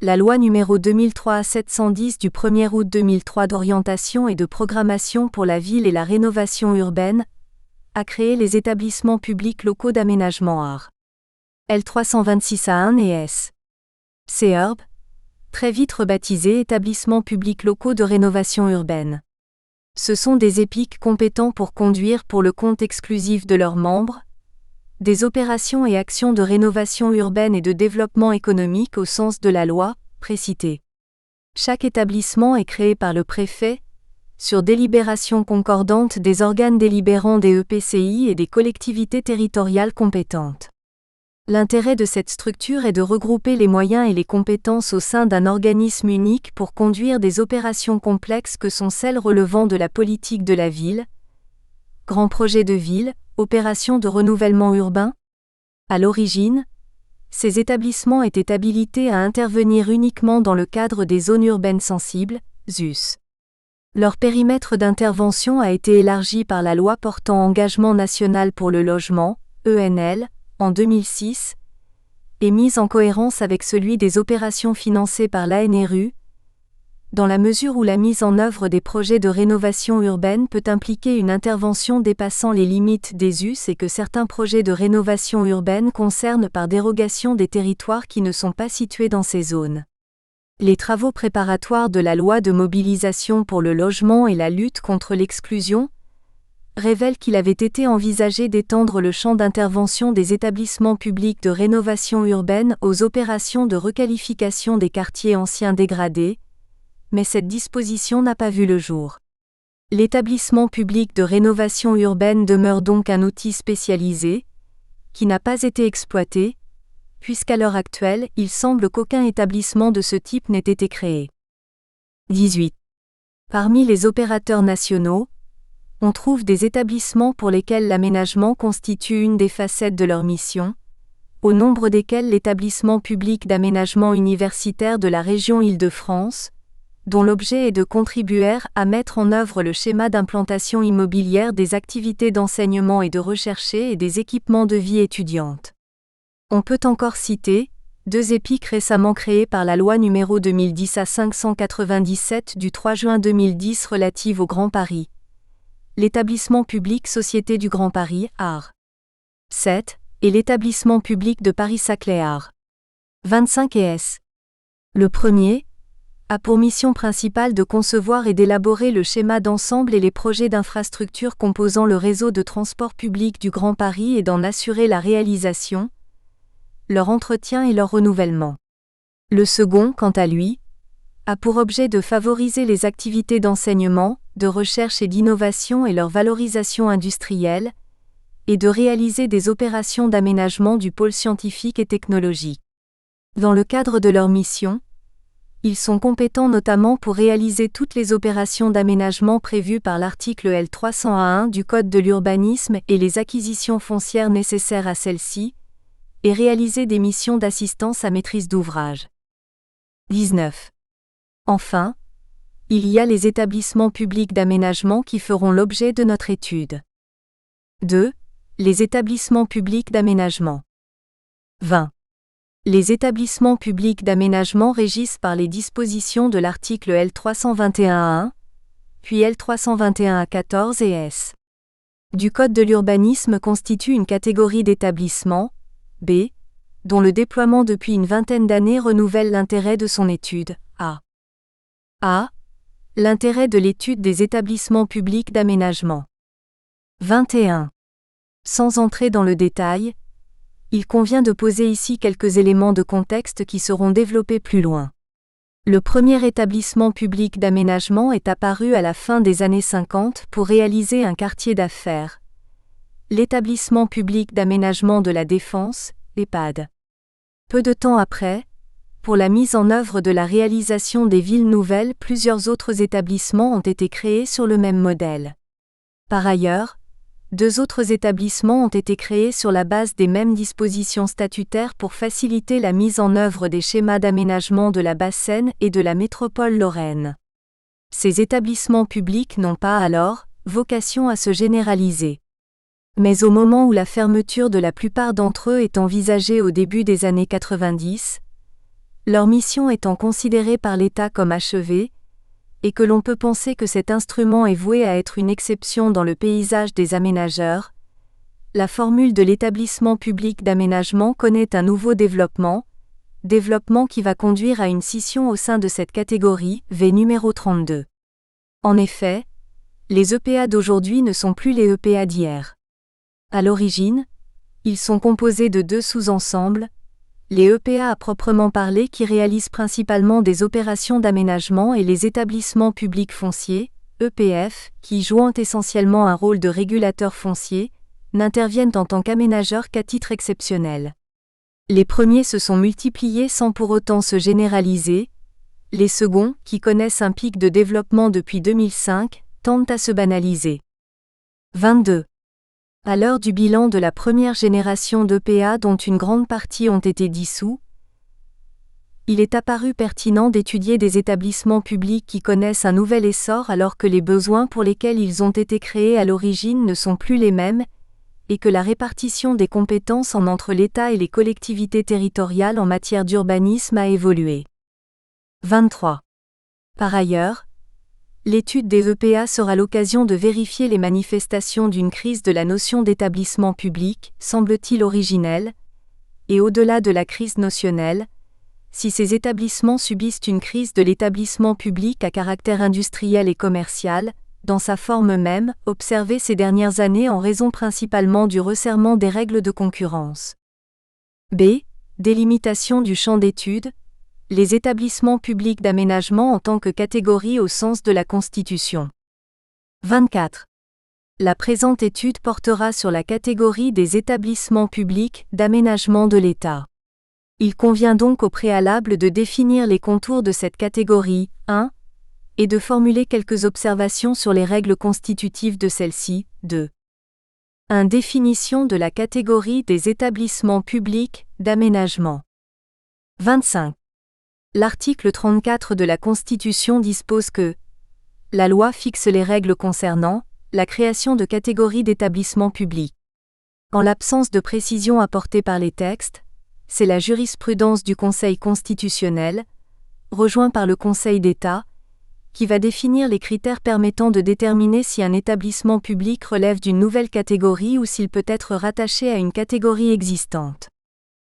la loi numéro 2003-710 du 1er août 2003 d'orientation et de programmation pour la ville et la rénovation urbaine a créé les établissements publics locaux d'aménagement AR. L326A1 et S. CERB, très vite rebaptisés établissements publics locaux de rénovation urbaine. Ce sont des EPIC compétents pour conduire pour le compte exclusif de leurs membres des opérations et actions de rénovation urbaine et de développement économique au sens de la loi précitée. Chaque établissement est créé par le préfet, sur délibération concordante des organes délibérants des EPCI et des collectivités territoriales compétentes. L'intérêt de cette structure est de regrouper les moyens et les compétences au sein d'un organisme unique pour conduire des opérations complexes que sont celles relevant de la politique de la ville, grands projets de ville, opérations de renouvellement urbain. À l'origine, ces établissements étaient habilités à intervenir uniquement dans le cadre des zones urbaines sensibles, ZUS. Leur périmètre d'intervention a été élargi par la loi portant engagement national pour le logement, ENL, en 2006, et mis en cohérence avec celui des opérations financées par l'ANRU, dans la mesure où la mise en œuvre des projets de rénovation urbaine peut impliquer une intervention dépassant les limites des US et que certains projets de rénovation urbaine concernent par dérogation des territoires qui ne sont pas situés dans ces zones. Les travaux préparatoires de la loi de mobilisation pour le logement et la lutte contre l'exclusion révèlent qu'il avait été envisagé d'étendre le champ d'intervention des établissements publics de rénovation urbaine aux opérations de requalification des quartiers anciens dégradés, mais cette disposition n'a pas vu le jour. L'établissement public de rénovation urbaine demeure donc un outil spécialisé, qui n'a pas été exploité, puisqu'à l'heure actuelle, il semble qu'aucun établissement de ce type n'ait été créé. 18. Parmi les opérateurs nationaux, on trouve des établissements pour lesquels l'aménagement constitue une des facettes de leur mission, au nombre desquels l'établissement public d'aménagement universitaire de la région Île-de-France, dont l'objet est de contribuer à mettre en œuvre le schéma d'implantation immobilière des activités d'enseignement et de recherche et des équipements de vie étudiante. On peut encore citer 2 EPIC récemment créés par la loi numéro 2010-597 du 3 juin 2010 relative au Grand Paris. L'établissement public Société du Grand Paris, AR. 7, et l'établissement public de Paris-Saclay, AR. 25 et S. Le premier a pour mission principale de concevoir et d'élaborer le schéma d'ensemble et les projets d'infrastructures composant le réseau de transport public du Grand Paris et d'en assurer la réalisation, leur entretien et leur renouvellement. Le second, quant à lui, a pour objet de favoriser les activités d'enseignement, de recherche et d'innovation et leur valorisation industrielle, et de réaliser des opérations d'aménagement du pôle scientifique et technologique. Dans le cadre de leur mission, ils sont compétents notamment pour réaliser toutes les opérations d'aménagement prévues par l'article L301 du Code de l'urbanisme et les acquisitions foncières nécessaires à celles-ci, et réaliser des missions d'assistance à maîtrise d'ouvrage. 19. Enfin, il y a les établissements publics d'aménagement qui feront l'objet de notre étude. 2. Les établissements publics d'aménagement. 20. Les établissements publics d'aménagement régissent par les dispositions de l'article L321-1, puis L321-14 et S. du Code de l'urbanisme constituent une catégorie d'établissements, B, dont le déploiement depuis une vingtaine d'années renouvelle l'intérêt de son étude, A. L'intérêt de l'étude des établissements publics d'aménagement. 21. Sans entrer dans le détail, il convient de poser ici quelques éléments de contexte qui seront développés plus loin. Le premier établissement public d'aménagement est apparu à la fin des années 50 pour réaliser un quartier d'affaires, l'établissement public d'aménagement de la Défense, EPAD. Peu de temps après, pour la mise en œuvre de la réalisation des villes nouvelles, plusieurs autres établissements ont été créés sur le même modèle. Par ailleurs, 2 autres établissements ont été créés sur la base des mêmes dispositions statutaires pour faciliter la mise en œuvre des schémas d'aménagement de la Basse-Seine et de la métropole lorraine. Ces établissements publics n'ont pas alors vocation à se généraliser. Mais au moment où la fermeture de la plupart d'entre eux est envisagée au début des années 90, leur mission étant considérée par l'État comme achevée, et que l'on peut penser que cet instrument est voué à être une exception dans le paysage des aménageurs, la formule de l'établissement public d'aménagement connaît un nouveau développement qui va conduire à une scission au sein de cette catégorie, V numéro 32. En effet, les EPA d'aujourd'hui ne sont plus les EPA d'hier. À l'origine, ils sont composés de 2 sous-ensembles, les EPA à proprement parler qui réalisent principalement des opérations d'aménagement et les établissements publics fonciers, EPF, qui jouant essentiellement un rôle de régulateur foncier, n'interviennent en tant qu'aménageurs qu'à titre exceptionnel. Les premiers se sont multipliés sans pour autant se généraliser, les seconds, qui connaissent un pic de développement depuis 2005, tendent à se banaliser. 22. À l'heure du bilan de la première génération d'EPA dont une grande partie ont été dissous, il est apparu pertinent d'étudier des établissements publics qui connaissent un nouvel essor alors que les besoins pour lesquels ils ont été créés à l'origine ne sont plus les mêmes, et que la répartition des compétences entre l'État et les collectivités territoriales en matière d'urbanisme a évolué. 23. Par ailleurs, l'étude des EPA sera l'occasion de vérifier les manifestations d'une crise de la notion d'établissement public, semble-t-il originelle, et au-delà de la crise notionnelle, si ces établissements subissent une crise de l'établissement public à caractère industriel et commercial, dans sa forme même, observée ces dernières années en raison principalement du resserrement des règles de concurrence. B. Délimitation du champ d'étude. Les établissements publics d'aménagement en tant que catégorie au sens de la Constitution. 24. La présente étude portera sur la catégorie des établissements publics d'aménagement de l'État. Il convient donc au préalable de définir les contours de cette catégorie, 1, et de formuler quelques observations sur les règles constitutives de celle-ci, 2. 1. Définition de la catégorie des établissements publics d'aménagement. 25. L'article 34 de la Constitution dispose que la loi fixe les règles concernant la création de catégories d'établissements publics. En l'absence de précision apportée par les textes, c'est la jurisprudence du Conseil constitutionnel, rejoint par le Conseil d'État, qui va définir les critères permettant de déterminer si un établissement public relève d'une nouvelle catégorie ou s'il peut être rattaché à une catégorie existante.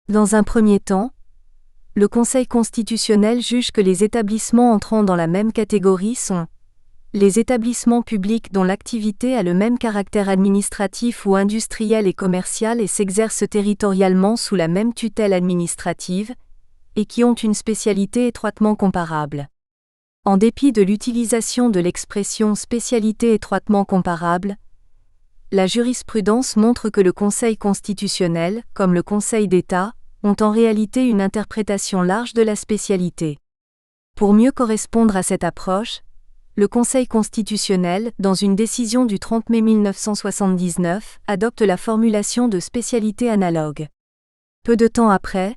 Dans un premier temps, le Conseil constitutionnel juge que les établissements entrant dans la même catégorie sont les établissements publics dont l'activité a le même caractère administratif ou industriel et commercial et s'exerce territorialement sous la même tutelle administrative, et qui ont une spécialité étroitement comparable. En dépit de l'utilisation de l'expression spécialité étroitement comparable, la jurisprudence montre que le Conseil constitutionnel, comme le Conseil d'État, ont en réalité une interprétation large de la spécialité. Pour mieux correspondre à cette approche, le Conseil constitutionnel, dans une décision du 30 mai 1979, adopte la formulation de spécialité analogue. Peu de temps après,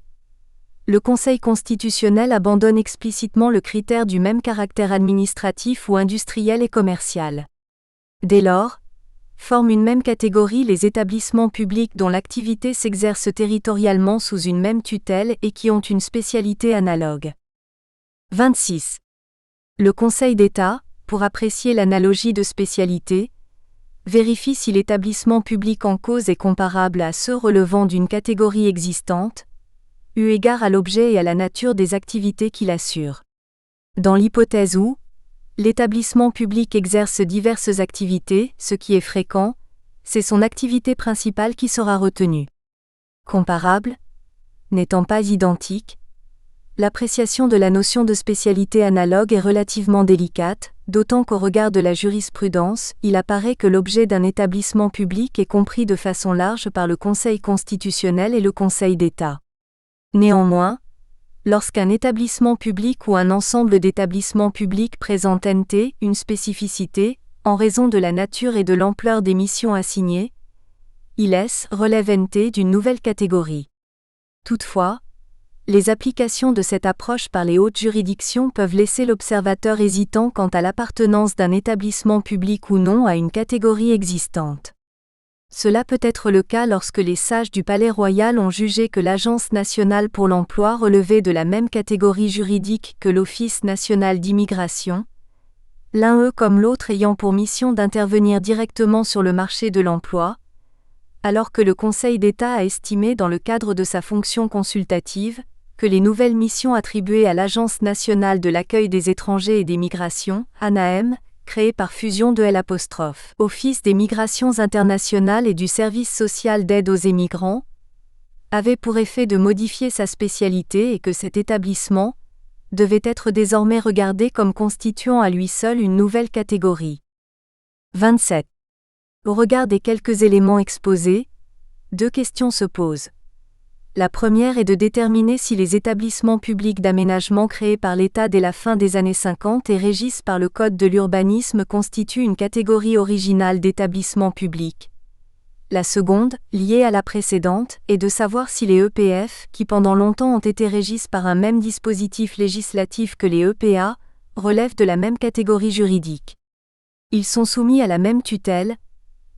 le Conseil constitutionnel abandonne explicitement le critère du même caractère administratif ou industriel et commercial. Dès lors, forment une même catégorie les établissements publics dont l'activité s'exerce territorialement sous une même tutelle et qui ont une spécialité analogue. 26. Le Conseil d'État, pour apprécier l'analogie de spécialité, vérifie si l'établissement public en cause est comparable à ceux relevant d'une catégorie existante, eu égard à l'objet et à la nature des activités qu'il assure. Dans l'hypothèse où l'établissement public exerce diverses activités, ce qui est fréquent, c'est son activité principale qui sera retenue. Comparable, n'étant pas identique, l'appréciation de la notion de spécialité analogue est relativement délicate, d'autant qu'au regard de la jurisprudence, il apparaît que l'objet d'un établissement public est compris de façon large par le Conseil constitutionnel et le Conseil d'État. Néanmoins, lorsqu'un établissement public ou un ensemble d'établissements publics présente une spécificité, en raison de la nature et de l'ampleur des missions assignées, il relève d'une nouvelle catégorie. Toutefois, les applications de cette approche par les hautes juridictions peuvent laisser l'observateur hésitant quant à l'appartenance d'un établissement public ou non à une catégorie existante. Cela peut être le cas lorsque les sages du Palais Royal ont jugé que l'Agence nationale pour l'emploi relevait de la même catégorie juridique que l'Office national d'immigration, l'un comme l'autre ayant pour mission d'intervenir directement sur le marché de l'emploi, alors que le Conseil d'État a estimé dans le cadre de sa fonction consultative, que les nouvelles missions attribuées à l'Agence nationale de l'accueil des étrangers et des migrations, ANAM, créée par fusion de Office des migrations internationales et du service social d'aide aux émigrants, avait pour effet de modifier sa spécialité et que cet établissement devait être désormais regardé comme constituant à lui seul une nouvelle catégorie. 27. Au regard des quelques éléments exposés, deux questions se posent. La première est de déterminer si les établissements publics d'aménagement créés par l'État dès la fin des années 50 et régissent par le Code de l'urbanisme constituent une catégorie originale d'établissements publics. La seconde, liée à la précédente, est de savoir si les EPF, qui pendant longtemps ont été régis par un même dispositif législatif que les EPA, relèvent de la même catégorie juridique. Ils sont soumis à la même tutelle,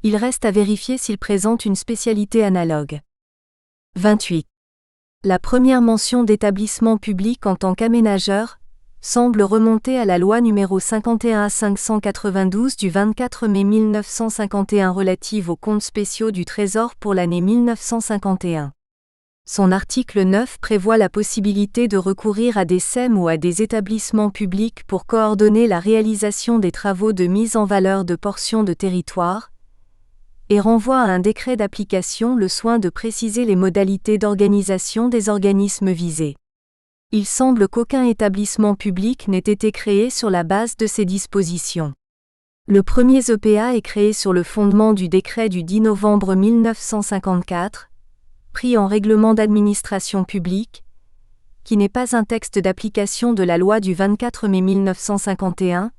il reste à vérifier s'ils présentent une spécialité analogue. 28. La première mention d'établissement public en tant qu'aménageur semble remonter à la loi numéro 51A592 du 24 mai 1951 relative aux comptes spéciaux du Trésor pour l'année 1951. Son article 9 prévoit la possibilité de recourir à des SEM ou à des établissements publics pour coordonner la réalisation des travaux de mise en valeur de portions de territoire, et renvoie à un décret d'application le soin de préciser les modalités d'organisation des organismes visés. Il semble qu'aucun établissement public n'ait été créé sur la base de ces dispositions. Le premier EPA est créé sur le fondement du décret du 10 novembre 1954, pris en règlement d'administration publique, qui n'est pas un texte d'application de la loi du 24 mai 1951,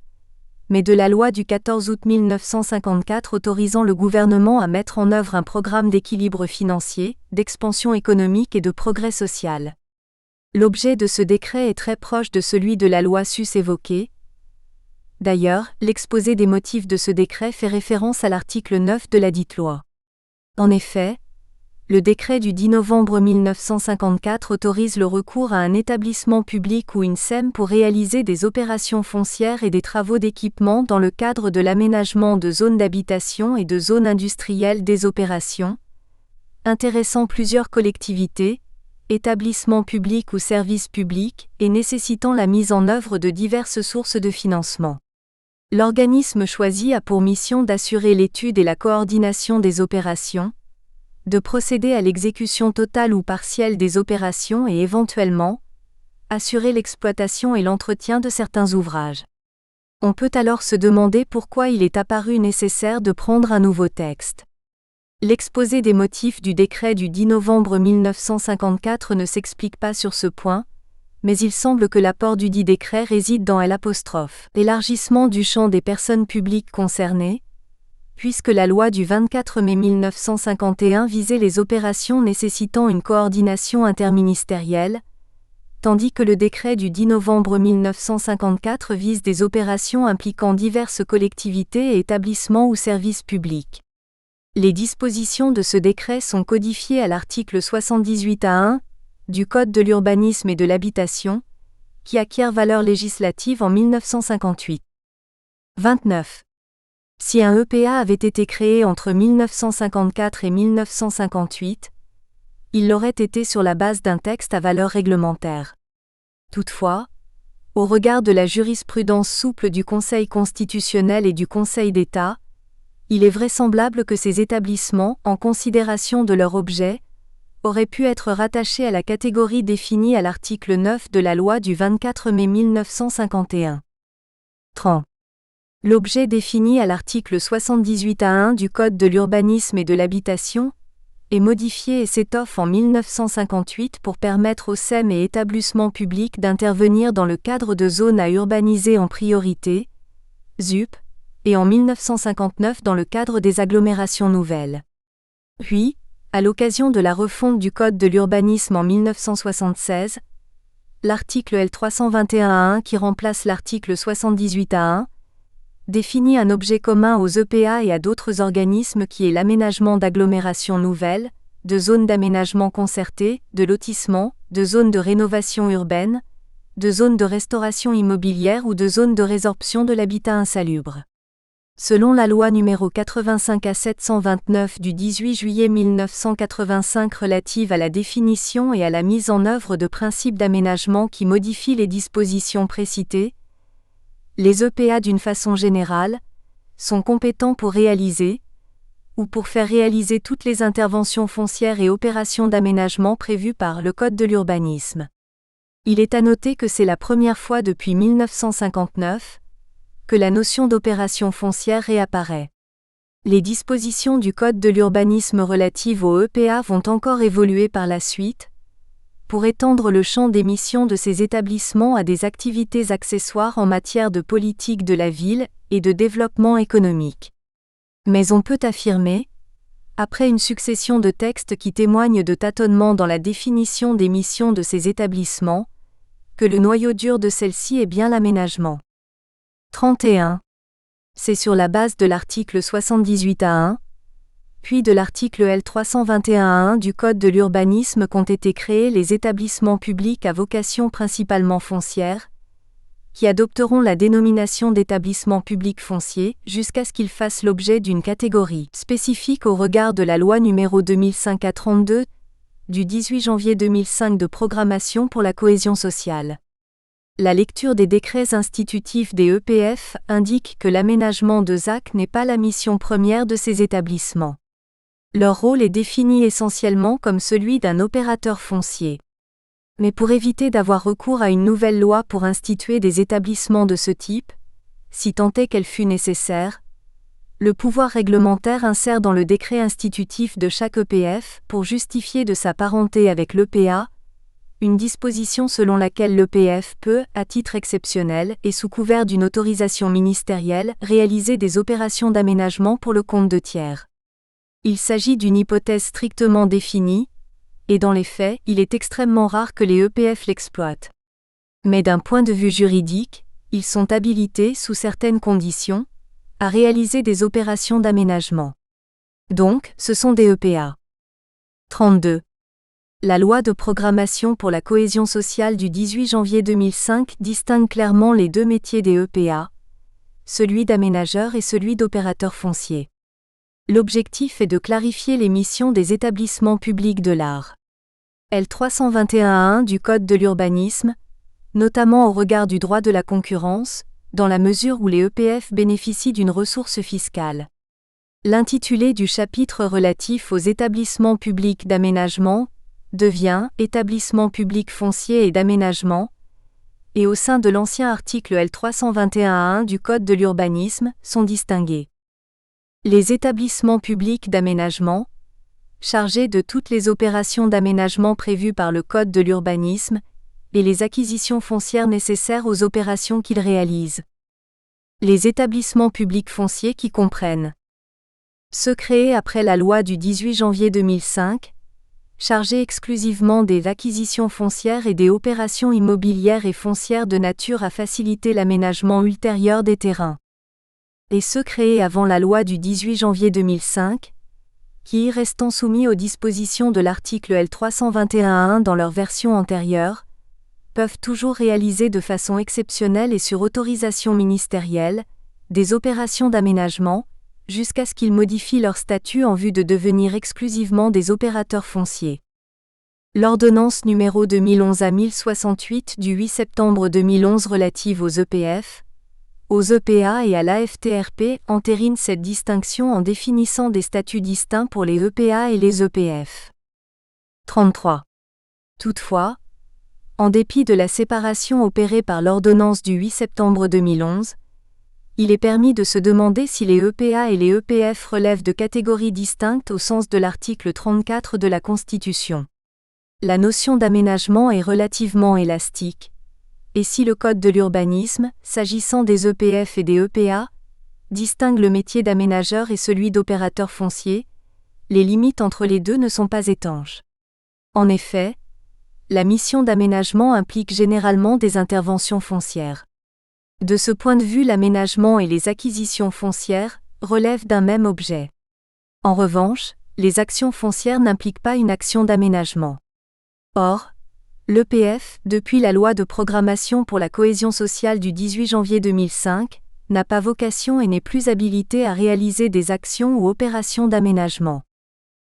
mais de la loi du 14 août 1954 autorisant le gouvernement à mettre en œuvre un programme d'équilibre financier, d'expansion économique et de progrès social. L'objet de ce décret est très proche de celui de la loi sus-évoquée. D'ailleurs, l'exposé des motifs de ce décret fait référence à l'article 9 de ladite loi. En effet, Le décret du 10 novembre 1954 autorise le recours à un établissement public ou une SEM pour réaliser des opérations foncières et des travaux d'équipement dans le cadre de l'aménagement de zones d'habitation et de zones industrielles des opérations, intéressant plusieurs collectivités, établissements publics ou services publics, et nécessitant la mise en œuvre de diverses sources de financement. L'organisme choisi a pour mission d'assurer l'étude et la coordination des opérations, de procéder à l'exécution totale ou partielle des opérations et éventuellement, assurer l'exploitation et l'entretien de certains ouvrages. On peut alors se demander pourquoi il est apparu nécessaire de prendre un nouveau texte. L'exposé des motifs du décret du 10 novembre 1954 ne s'explique pas sur ce point, mais il semble que l'apport du dit décret réside dans l'élargissement du champ des personnes publiques concernées, puisque la loi du 24 mai 1951 visait les opérations nécessitant une coordination interministérielle, tandis que le décret du 10 novembre 1954 vise des opérations impliquant diverses collectivités et établissements ou services publics. Les dispositions de ce décret sont codifiées à l'article 78A1 du Code de l'urbanisme et de l'habitation, qui acquiert valeur législative en 1958. 29. Si un EPA avait été créé entre 1954 et 1958, il l'aurait été sur la base d'un texte à valeur réglementaire. Toutefois, au regard de la jurisprudence souple du Conseil constitutionnel et du Conseil d'État, il est vraisemblable que ces établissements, en considération de leur objet, auraient pu être rattachés à la catégorie définie à l'article 9 de la loi du 24 mai 1951. 30. L'objet défini à l'article 78A1 du Code de l'urbanisme et de l'habitation est modifié et s'étoffe en 1958 pour permettre aux SEM et établissements publics d'intervenir dans le cadre de zones à urbaniser en priorité, ZUP, et en 1959 dans le cadre des agglomérations nouvelles. Puis, à l'occasion de la refonte du Code de l'urbanisme en 1976, l'article L321A1 qui remplace l'article 78A1 définit un objet commun aux EPA et à d'autres organismes qui est l'aménagement d'agglomérations nouvelles, de zones d'aménagement concerté, de lotissement, de zones de rénovation urbaine, de zones de restauration immobilière ou de zones de résorption de l'habitat insalubre. Selon la loi n° 85/729 du 18 juillet 1985 relative à la définition et à la mise en œuvre de principes d'aménagement qui modifient les dispositions précitées, les EPA d'une façon générale, sont compétents pour réaliser, ou pour faire réaliser toutes les interventions foncières et opérations d'aménagement prévues par le Code de l'urbanisme. Il est à noter que c'est la première fois depuis 1959 que la notion d'opération foncière réapparaît. Les dispositions du Code de l'urbanisme relatives aux EPA vont encore évoluer par la suite, pour étendre le champ des missions de ces établissements à des activités accessoires en matière de politique de la ville et de développement économique. Mais on peut affirmer, après une succession de textes qui témoignent de tâtonnements dans la définition des missions de ces établissements, que le noyau dur de celle-ci est bien l'aménagement. 31. C'est sur la base de l'article 78A1, puis de l'article L321A1 du Code de l'urbanisme qu'ont été créés les établissements publics à vocation principalement foncière, qui adopteront la dénomination d'établissement public foncier jusqu'à ce qu'ils fassent l'objet d'une catégorie spécifique au regard de la loi n° 2005/32 du 18 janvier 2005 de programmation pour la cohésion sociale. La lecture des décrets institutifs des EPF indique que l'aménagement de ZAC n'est pas la mission première de ces établissements. Leur rôle est défini essentiellement comme celui d'un opérateur foncier. Mais pour éviter d'avoir recours à une nouvelle loi pour instituer des établissements de ce type, si tant est qu'elle fût nécessaire, le pouvoir réglementaire insère dans le décret institutif de chaque EPF, pour justifier de sa parenté avec l'EPA, une disposition selon laquelle l'EPF peut, à titre exceptionnel et sous couvert d'une autorisation ministérielle, réaliser des opérations d'aménagement pour le compte de tiers. Il s'agit d'une hypothèse strictement définie, et dans les faits, il est extrêmement rare que les EPF l'exploitent. Mais d'un point de vue juridique, ils sont habilités, sous certaines conditions, à réaliser des opérations d'aménagement. Donc, ce sont des EPA. 32. La loi de programmation pour la cohésion sociale du 18 janvier 2005 distingue clairement les deux métiers des EPA, celui d'aménageur et celui d'opérateur foncier. L'objectif est de clarifier les missions des établissements publics de l'art. L. 321-1 du Code de l'urbanisme, notamment au regard du droit de la concurrence, dans la mesure où les EPF bénéficient d'une ressource fiscale. L'intitulé du chapitre relatif aux établissements publics d'aménagement devient « Établissements publics fonciers et d'aménagement » et au sein de l'ancien article L. 321-1 du Code de l'urbanisme sont distingués les établissements publics d'aménagement, chargés de toutes les opérations d'aménagement prévues par le Code de l'urbanisme, et les acquisitions foncières nécessaires aux opérations qu'ils réalisent. Les établissements publics fonciers qui comprennent ceux créés après la loi du 18 janvier 2005, chargés exclusivement des acquisitions foncières et des opérations immobilières et foncières de nature à faciliter l'aménagement ultérieur des terrains. Et ceux créés avant la loi du 18 janvier 2005, qui, restant soumis aux dispositions de l'article L. 321-1 dans leur version antérieure, peuvent toujours réaliser de façon exceptionnelle et sur autorisation ministérielle, des opérations d'aménagement, jusqu'à ce qu'ils modifient leur statut en vue de devenir exclusivement des opérateurs fonciers. L'ordonnance n° 2011-1068 du 8 septembre 2011 relative aux EPF, aux EPA et à l'AFTRP entérine cette distinction en définissant des statuts distincts pour les EPA et les EPF. 33. Toutefois, en dépit de la séparation opérée par l'ordonnance du 8 septembre 2011, il est permis de se demander si les EPA et les EPF relèvent de catégories distinctes au sens de l'article 34 de la Constitution. La notion d'aménagement est relativement élastique, et si le Code de l'urbanisme, s'agissant des EPF et des EPA, distingue le métier d'aménageur et celui d'opérateur foncier, les limites entre les deux ne sont pas étanches. En effet, la mission d'aménagement implique généralement des interventions foncières. De ce point de vue, l'aménagement et les acquisitions foncières relèvent d'un même objet. En revanche, les actions foncières n'impliquent pas une action d'aménagement. Or, l'EPF, depuis la loi de programmation pour la cohésion sociale du 18 janvier 2005, n'a pas vocation et n'est plus habilité à réaliser des actions ou opérations d'aménagement.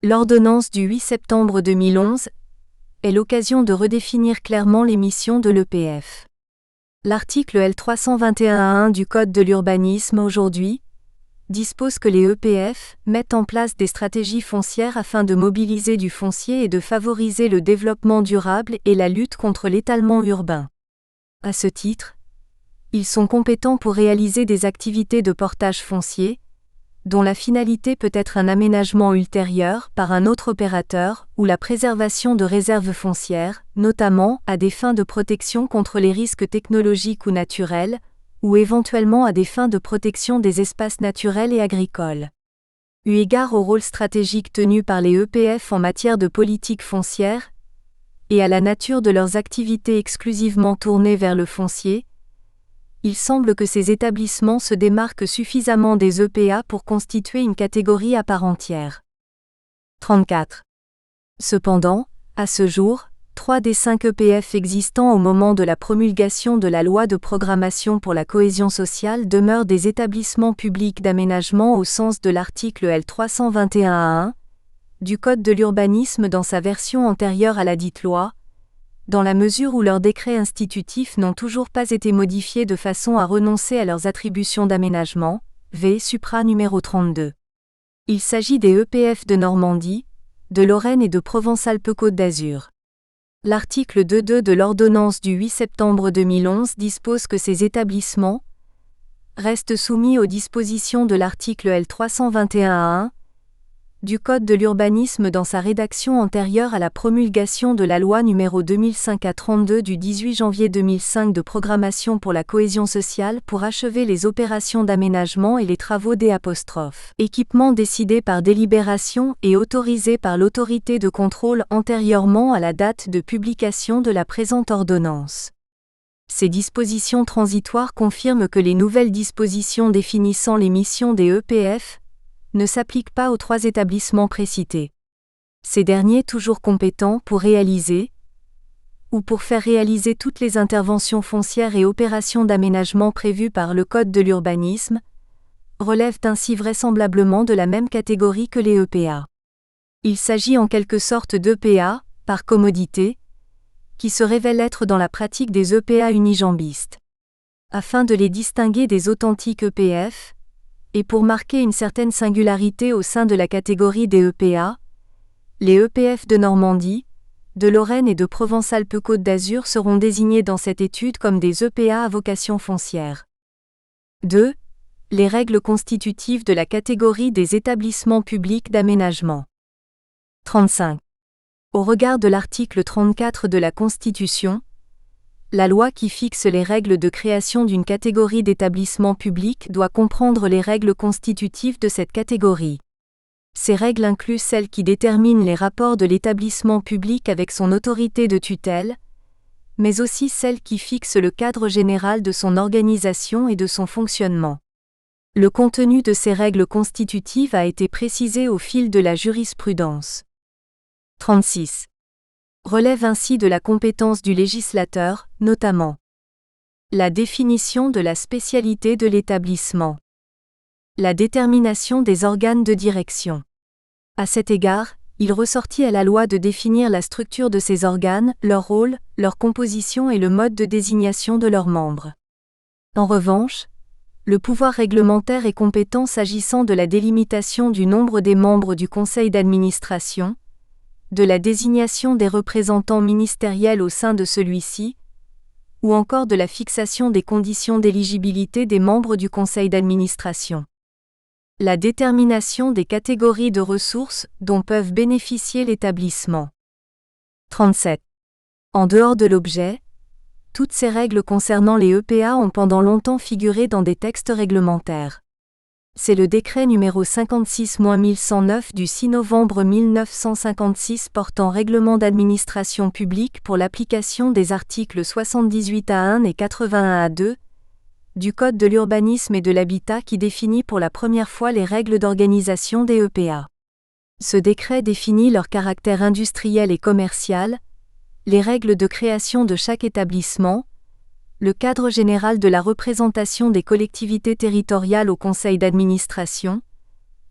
L'ordonnance du 8 septembre 2011 est l'occasion de redéfinir clairement les missions de l'EPF. L'article L. 321-1 du Code de l'urbanisme aujourd'hui dispose que les EPF mettent en place des stratégies foncières afin de mobiliser du foncier et de favoriser le développement durable et la lutte contre l'étalement urbain. À ce titre, ils sont compétents pour réaliser des activités de portage foncier, dont la finalité peut être un aménagement ultérieur par un autre opérateur ou la préservation de réserves foncières, notamment à des fins de protection contre les risques technologiques ou naturels, ou éventuellement à des fins de protection des espaces naturels et agricoles. Eu égard au rôle stratégique tenu par les EPF en matière de politique foncière, et à la nature de leurs activités exclusivement tournées vers le foncier, il semble que ces établissements se démarquent suffisamment des EPA pour constituer une catégorie à part entière. 34. Cependant, à ce jour, 3 des 5 EPF existants au moment de la promulgation de la loi de programmation pour la cohésion sociale demeurent des établissements publics d'aménagement au sens de l'article L. 321-1 du Code de l'urbanisme dans sa version antérieure à ladite loi, dans la mesure où leurs décrets institutifs n'ont toujours pas été modifiés de façon à renoncer à leurs attributions d'aménagement, v. supra numéro 32. Il s'agit des EPF de Normandie, de Lorraine et de Provence-Alpes-Côte d'Azur. L'article 2.2 de l'ordonnance du 8 septembre 2011 dispose que ces établissements restent soumis aux dispositions de l'article L. 321-1 du Code de l'urbanisme dans sa rédaction antérieure à la promulgation de la loi n° 2005-32 du 18 janvier 2005 de programmation pour la cohésion sociale pour achever les opérations d'aménagement et les travaux équipements décidés par délibération et autorisés par l'autorité de contrôle antérieurement à la date de publication de la présente ordonnance. Ces dispositions transitoires confirment que les nouvelles dispositions définissant les missions des EPF ne s'applique pas aux 3 établissements précités. ces derniers toujours compétents pour réaliser ou pour faire réaliser toutes les interventions foncières et opérations d'aménagement prévues par le Code de l'urbanisme, relèvent ainsi vraisemblablement de la même catégorie que les EPA. Il s'agit en quelque sorte d'EPA, par commodité, qui se révèlent être dans la pratique des EPA unijambistes. Afin de les distinguer des authentiques EPF, et pour marquer une certaine singularité au sein de la catégorie des EPA, les EPF de Normandie, de Lorraine et de Provence-Alpes-Côte d'Azur seront désignés dans cette étude comme des EPA à vocation foncière. 2. Les règles constitutives de la catégorie des établissements publics d'aménagement. 35. Au regard de l'article 34 de la Constitution, la loi qui fixe les règles de création d'une catégorie d'établissements publics doit comprendre les règles constitutives de cette catégorie. Ces règles incluent celles qui déterminent les rapports de l'établissement public avec son autorité de tutelle, mais aussi celles qui fixent le cadre général de son organisation et de son fonctionnement. Le contenu de ces règles constitutives a été précisé au fil de la jurisprudence. 36. Relève ainsi de la compétence du législateur, notamment la définition de la spécialité de l'établissement, la détermination des organes de direction. À cet égard, il ressortit à la loi de définir la structure de ces organes, leur rôle, leur composition et le mode de désignation de leurs membres. En revanche, le pouvoir réglementaire est compétent s'agissant de la délimitation du nombre des membres du conseil d'administration, de la désignation des représentants ministériels au sein de celui-ci, ou encore de la fixation des conditions d'éligibilité des membres du conseil d'administration. La détermination des catégories de ressources dont peuvent bénéficier l'établissement. 37. En dehors de l'objet, toutes ces règles concernant les EPA ont pendant longtemps figuré dans des textes réglementaires. C'est le décret numéro 56-1109 du 6 novembre 1956 portant règlement d'administration publique pour l'application des articles 78A1 et 81A2 du Code de l'urbanisme et de l'habitat qui définit pour la première fois les règles d'organisation des EPA. Ce décret définit leur caractère industriel et commercial, les règles de création de chaque établissement, le cadre général de la représentation des collectivités territoriales au conseil d'administration,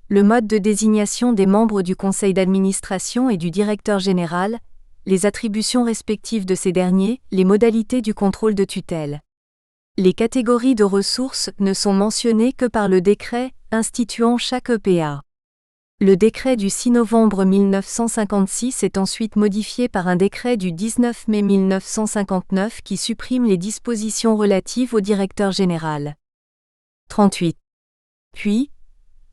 le mode de désignation des membres du conseil d'administration et du directeur général, les attributions respectives de ces derniers, les modalités du contrôle de tutelle. Les catégories de ressources ne sont mentionnées que par le décret instituant chaque EPA. Le décret du 6 novembre 1956 est ensuite modifié par un décret du 19 mai 1959 qui supprime les dispositions relatives au directeur général. 38. Puis,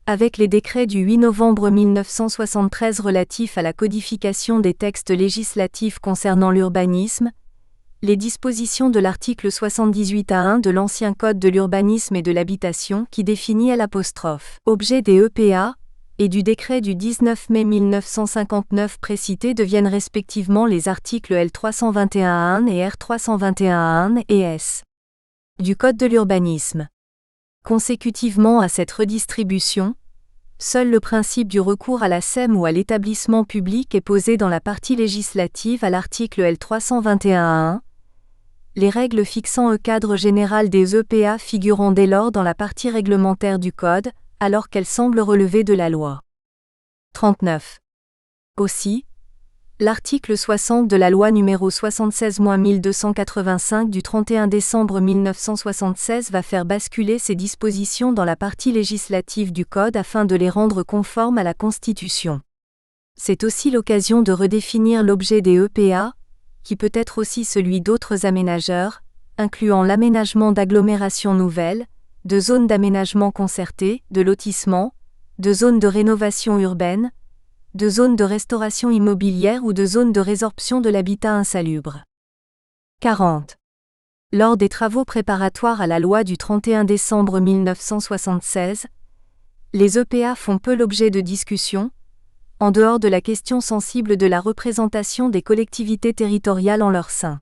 avec les décrets du 8 novembre 1973 relatifs à la codification des textes législatifs concernant l'urbanisme, les dispositions de l'article 78A1 de l'ancien Code de l'urbanisme et de l'habitation qui définit l'objet des EPA, et du décret du 19 mai 1959 précité deviennent respectivement les articles L321A1 et R321A1 et S. du Code de l'urbanisme. Consécutivement à cette redistribution, seul le principe du recours à la SEM ou à l'établissement public est posé dans la partie législative à l'article L321A1. Les règles fixant le cadre général des EPA figurant dès lors dans la partie réglementaire du Code, alors qu'elles semblent relever de la loi. 39. Aussi, l'article 60 de la loi numéro 76-1285 du 31 décembre 1976 va faire basculer ces dispositions dans la partie législative du Code afin de les rendre conformes à la Constitution. C'est aussi l'occasion de redéfinir l'objet des EPA, qui peut être aussi celui d'autres aménageurs, incluant l'aménagement d'agglomérations nouvelles, de zones d'aménagement concerté, de lotissement, de zones de rénovation urbaine, de zones de restauration immobilière ou de zones de résorption de l'habitat insalubre. 40. Lors des travaux préparatoires à la loi du 31 décembre 1976, les EPA font peu l'objet de discussions, en dehors de la question sensible de la représentation des collectivités territoriales en leur sein.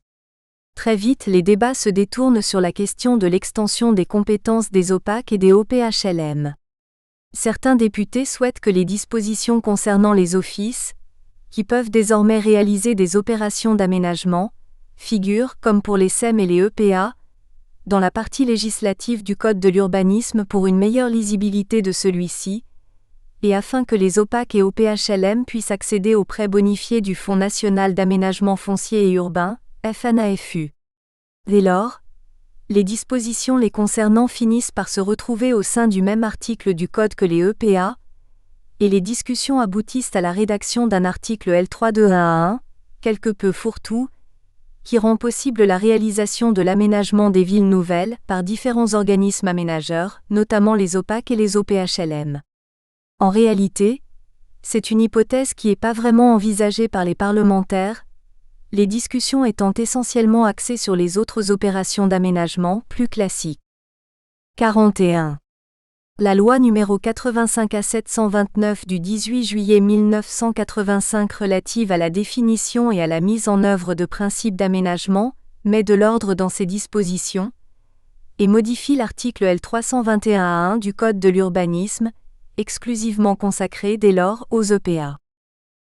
Très vite, les débats se détournent sur la question de l'extension des compétences des OPAC et des OPHLM. Certains députés souhaitent que les dispositions concernant les offices, qui peuvent désormais réaliser des opérations d'aménagement, figurent, comme pour les SEM et les EPA, dans la partie législative du Code de l'urbanisme pour une meilleure lisibilité de celui-ci, et afin que les OPAC et OPHLM puissent accéder aux prêts bonifiés du Fonds national d'aménagement foncier et urbain, FNAFU. Dès lors, les dispositions les concernant finissent par se retrouver au sein du même article du Code que les EPA, et les discussions aboutissent à la rédaction d'un article L3211, quelque peu fourre-tout, qui rend possible la réalisation de l'aménagement des villes nouvelles par différents organismes aménageurs, notamment les OPAC et les OPHLM. En réalité, c'est une hypothèse qui n'est pas vraiment envisagée par les parlementaires, les discussions étant essentiellement axées sur les autres opérations d'aménagement plus classiques. 41. La loi n° 85/729 du 18 juillet 1985 relative à la définition et à la mise en œuvre de principes d'aménagement met de l'ordre dans ses dispositions et modifie l'article L321-1 du Code de l'urbanisme, exclusivement consacré dès lors aux EPA.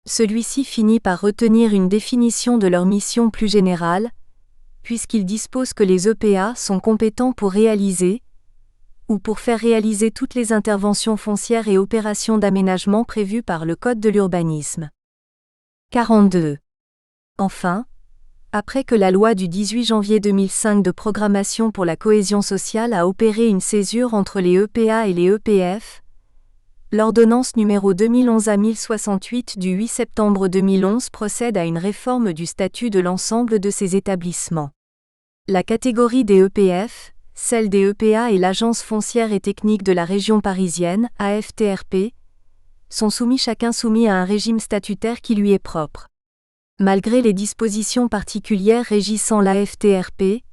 Celui-ci finit par retenir une définition de leur mission plus générale, puisqu'il dispose que les EPA sont compétents pour réaliser ou pour faire réaliser toutes les interventions foncières et opérations d'aménagement prévues par le Code de l'urbanisme. 42. Enfin, après que la loi du 18 janvier 2005 de programmation pour la cohésion sociale a opéré une césure entre les EPA et les EPF, l'ordonnance n° 2011-1068 du 8 septembre 2011 procède à une réforme du statut de l'ensemble de ces établissements. La catégorie des EPF, celle des EPA et l'Agence foncière et technique de la région parisienne, AFTRP, sont chacun soumis à un régime statutaire qui lui est propre. Malgré les dispositions particulières régissant l'AFTRP,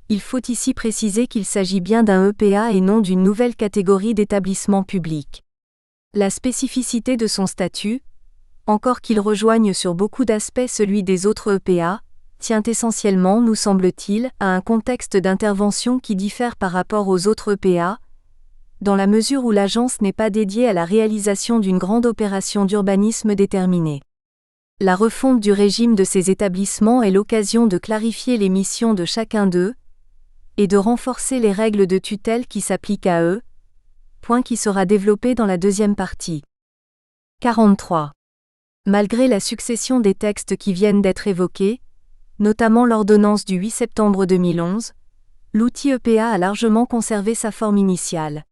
il faut ici préciser qu'il s'agit bien d'un EPA et non d'une nouvelle catégorie d'établissement public. La spécificité de son statut, encore qu'il rejoigne sur beaucoup d'aspects celui des autres EPA, tient essentiellement, nous semble-t-il, à un contexte d'intervention qui diffère par rapport aux autres EPA, dans la mesure où l'agence n'est pas dédiée à la réalisation d'une grande opération d'urbanisme déterminée. La refonte du régime de ces établissements est l'occasion de clarifier les missions de chacun d'eux, et de renforcer les règles de tutelle qui s'appliquent à eux, point qui sera développé dans la deuxième partie. 43. Malgré la succession des textes qui viennent d'être évoqués, notamment l'ordonnance du 8 septembre 2011, l'outil EPA a largement conservé sa forme initiale.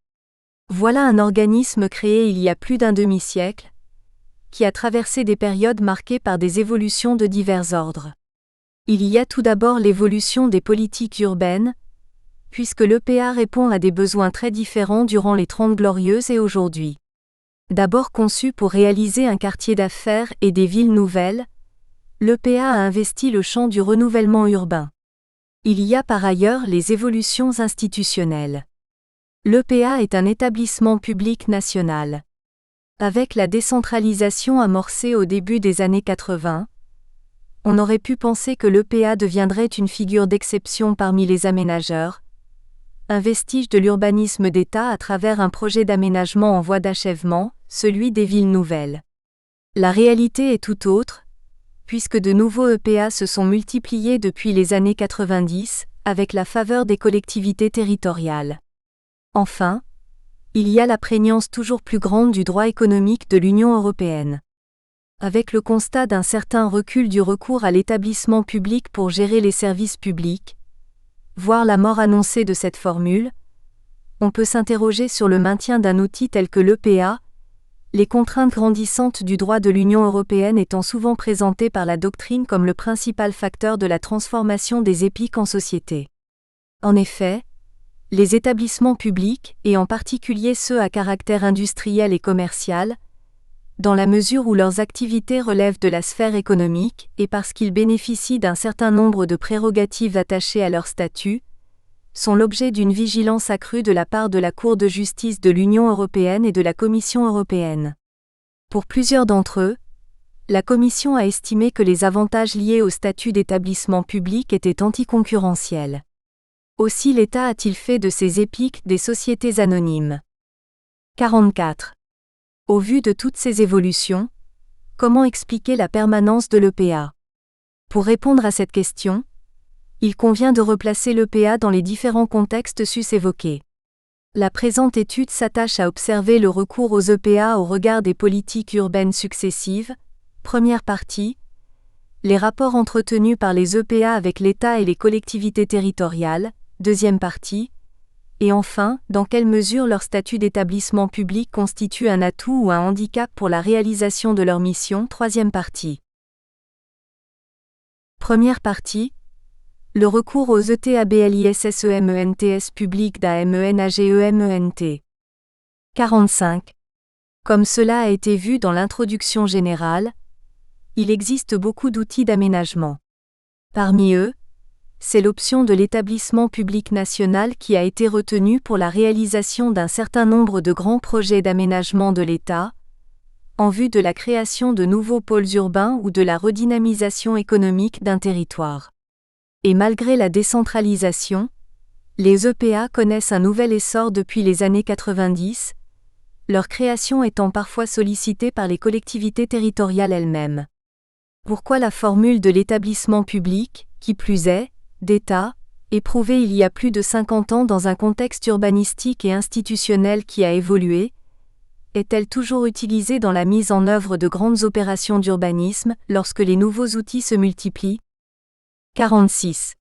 Voilà un organisme créé il y a plus d'un demi-siècle, qui a traversé des périodes marquées par des évolutions de divers ordres. Il y a tout d'abord l'évolution des politiques urbaines, puisque l'EPA répond à des besoins très différents durant les 30 Glorieuses et aujourd'hui. D'abord conçu pour réaliser un quartier d'affaires et des villes nouvelles, l'EPA a investi le champ du renouvellement urbain. Il y a par ailleurs les évolutions institutionnelles. L'EPA est un établissement public national. Avec la décentralisation amorcée au début des années 80, on aurait pu penser que l'EPA deviendrait une figure d'exception parmi les aménageurs, un vestige de l'urbanisme d'État à travers un projet d'aménagement en voie d'achèvement, celui des villes nouvelles. La réalité est tout autre, puisque de nouveaux EPA se sont multipliés depuis les années 90, avec la faveur des collectivités territoriales. Enfin, il y a la prégnance toujours plus grande du droit économique de l'Union européenne. Avec le constat d'un certain recul du recours à l'établissement public pour gérer les services publics, voire la mort annoncée de cette formule, on peut s'interroger sur le maintien d'un outil tel que l'EPA, les contraintes grandissantes du droit de l'Union européenne étant souvent présentées par la doctrine comme le principal facteur de la transformation des EPIC en société. En effet, les établissements publics, et en particulier ceux à caractère industriel et commercial, dans la mesure où leurs activités relèvent de la sphère économique et parce qu'ils bénéficient d'un certain nombre de prérogatives attachées à leur statut, sont l'objet d'une vigilance accrue de la part de la Cour de justice de l'Union européenne et de la Commission européenne. Pour plusieurs d'entre eux, la Commission a estimé que les avantages liés au statut d'établissement public étaient anticoncurrentiels. Aussi l'État a-t-il fait de ces EPIC des sociétés anonymes. 44. Au vu de toutes ces évolutions, Comment expliquer la permanence de l'EPA? Pour répondre à cette question, il convient de replacer l'EPA dans les différents contextes sus-évoqués. La présente étude s'attache à observer le recours aux EPA au regard des politiques urbaines successives. Première partie. Les rapports entretenus par les EPA avec l'État et les collectivités territoriales. Deuxième partie. Et enfin, dans quelle mesure leur statut d'établissement public constitue un atout ou un handicap pour la réalisation de leur mission. Troisième partie. Première partie. Le recours aux ETABLISSEMENTS publics d'AMENAGEMENT. 45. Comme cela a été vu dans l'introduction générale, il existe beaucoup d'outils d'aménagement. Parmi eux, c'est l'option de l'établissement public national qui a été retenue pour la réalisation d'un certain nombre de grands projets d'aménagement de l'État, en vue de la création de nouveaux pôles urbains ou de la redynamisation économique d'un territoire. Et malgré la décentralisation, les EPA connaissent un nouvel essor depuis les années 90, leur création étant parfois sollicitée par les collectivités territoriales elles-mêmes. Pourquoi la formule de l'établissement public, qui plus est, d'État, éprouvée il y a plus de 50 ans dans un contexte urbanistique et institutionnel qui a évolué, est-elle toujours utilisée dans la mise en œuvre de grandes opérations d'urbanisme lorsque les nouveaux outils se multiplient? 46.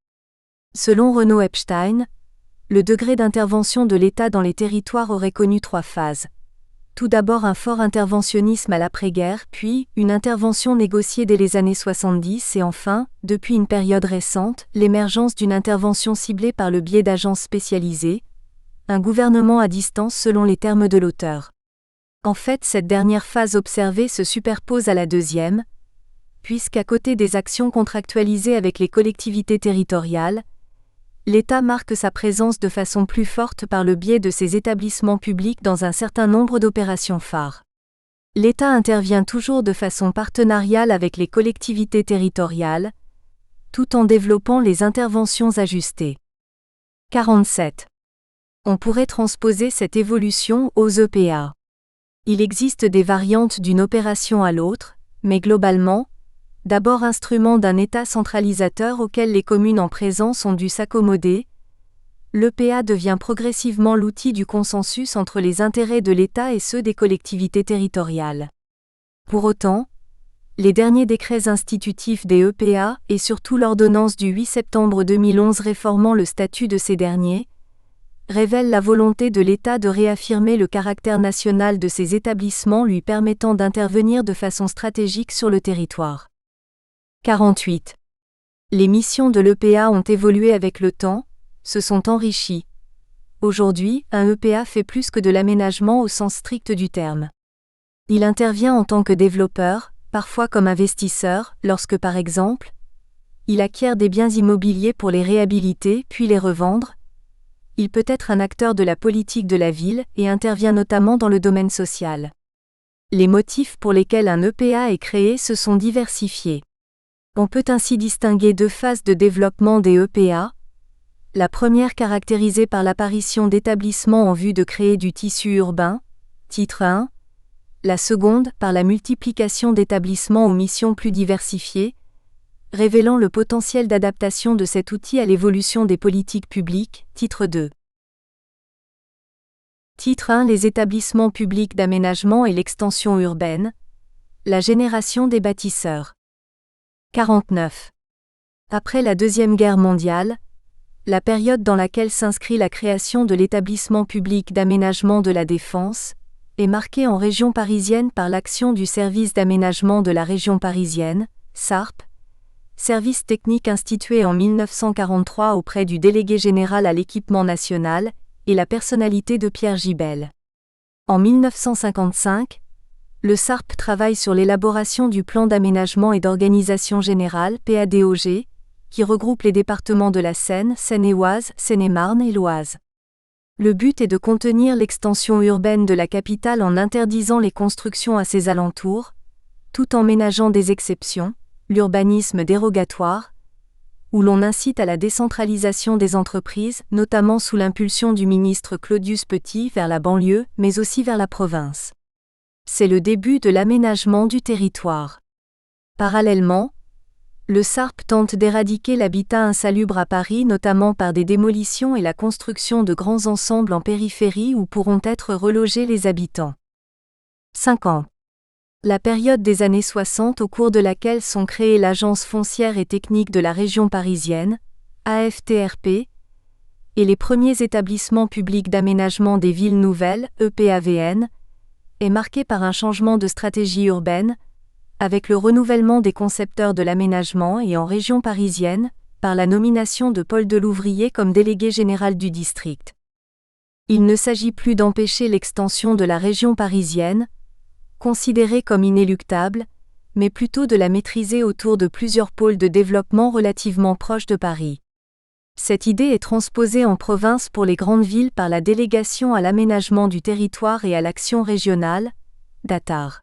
Selon Renaud Epstein, le degré d'intervention de l'État dans les territoires aurait connu 3 phases. Tout d'abord un fort interventionnisme à l'après-guerre, puis une intervention négociée dès les années 70 et enfin, depuis une période récente, l'émergence d'une intervention ciblée par le biais d'agences spécialisées, un gouvernement à distance selon les termes de l'auteur. En fait, cette dernière phase observée se superpose à la deuxième, puisqu'à côté des actions contractualisées avec les collectivités territoriales, l'État marque sa présence de façon plus forte par le biais de ses établissements publics dans un certain nombre d'opérations phares. L'État intervient toujours de façon partenariale avec les collectivités territoriales, tout en développant les interventions ajustées. 47. On pourrait transposer cette évolution aux EPA. Il existe des variantes d'une opération à l'autre, mais globalement, d'abord instrument d'un État centralisateur auquel les communes en présence ont dû s'accommoder, l'EPA devient progressivement l'outil du consensus entre les intérêts de l'État et ceux des collectivités territoriales. Pour autant, les derniers décrets institutifs des EPA et surtout l'ordonnance du 8 septembre 2011 réformant le statut de ces derniers, révèlent la volonté de l'État de réaffirmer le caractère national de ces établissements lui permettant d'intervenir de façon stratégique sur le territoire. 48. Les missions de l'EPA ont évolué avec le temps, se sont enrichies. Aujourd'hui, un EPA fait plus que de l'aménagement au sens strict du terme. Il intervient en tant que développeur, parfois comme investisseur, lorsque par exemple, il acquiert des biens immobiliers pour les réhabiliter puis les revendre. Il peut être un acteur de la politique de la ville et intervient notamment dans le domaine social. Les motifs pour lesquels un EPA est créé se sont diversifiés. On peut ainsi distinguer 2 phases de développement des EPA. La première caractérisée par l'apparition d'établissements en vue de créer du tissu urbain, titre 1. La seconde par la multiplication d'établissements aux missions plus diversifiées, révélant le potentiel d'adaptation de cet outil à l'évolution des politiques publiques, titre 2. Titre 1. Les établissements publics d'aménagement et l'extension urbaine, la génération des bâtisseurs. 49. Après la Deuxième Guerre mondiale, la période dans laquelle s'inscrit la création de l'établissement public d'aménagement de la Défense, est marquée en région parisienne par l'action du service d'aménagement de la région parisienne, SARP, service technique institué en 1943 auprès du délégué général à l'équipement national, et la personnalité de Pierre Gibel. En 1955, le SARP travaille sur l'élaboration du plan d'aménagement et d'organisation générale PADOG, qui regroupe les départements de la Seine, Seine-et-Oise, Seine-et-Marne et l'Oise. Le but est de contenir l'extension urbaine de la capitale en interdisant les constructions à ses alentours, tout en ménageant des exceptions, l'urbanisme dérogatoire, où l'on incite à la décentralisation des entreprises, notamment sous l'impulsion du ministre Claudius Petit vers la banlieue, mais aussi vers la province. C'est le début de l'aménagement du territoire. Parallèlement, le SARP tente d'éradiquer l'habitat insalubre à Paris notamment par des démolitions et la construction de grands ensembles en périphérie où pourront être relogés les habitants. 5 ans. La période des années 60 au cours de laquelle sont créées l'Agence foncière et technique de la région parisienne, AFTRP, et les premiers établissements publics d'aménagement des villes nouvelles, EPAVN, est marquée par un changement de stratégie urbaine, avec le renouvellement des concepteurs de l'aménagement et en région parisienne, par la nomination de Paul Delouvrier comme délégué général du district. Il ne s'agit plus d'empêcher l'extension de la région parisienne, considérée comme inéluctable, mais plutôt de la maîtriser autour de plusieurs pôles de développement relativement proches de Paris. Cette idée est transposée en province pour les grandes villes par la délégation à l'aménagement du territoire et à l'action régionale, DATAR.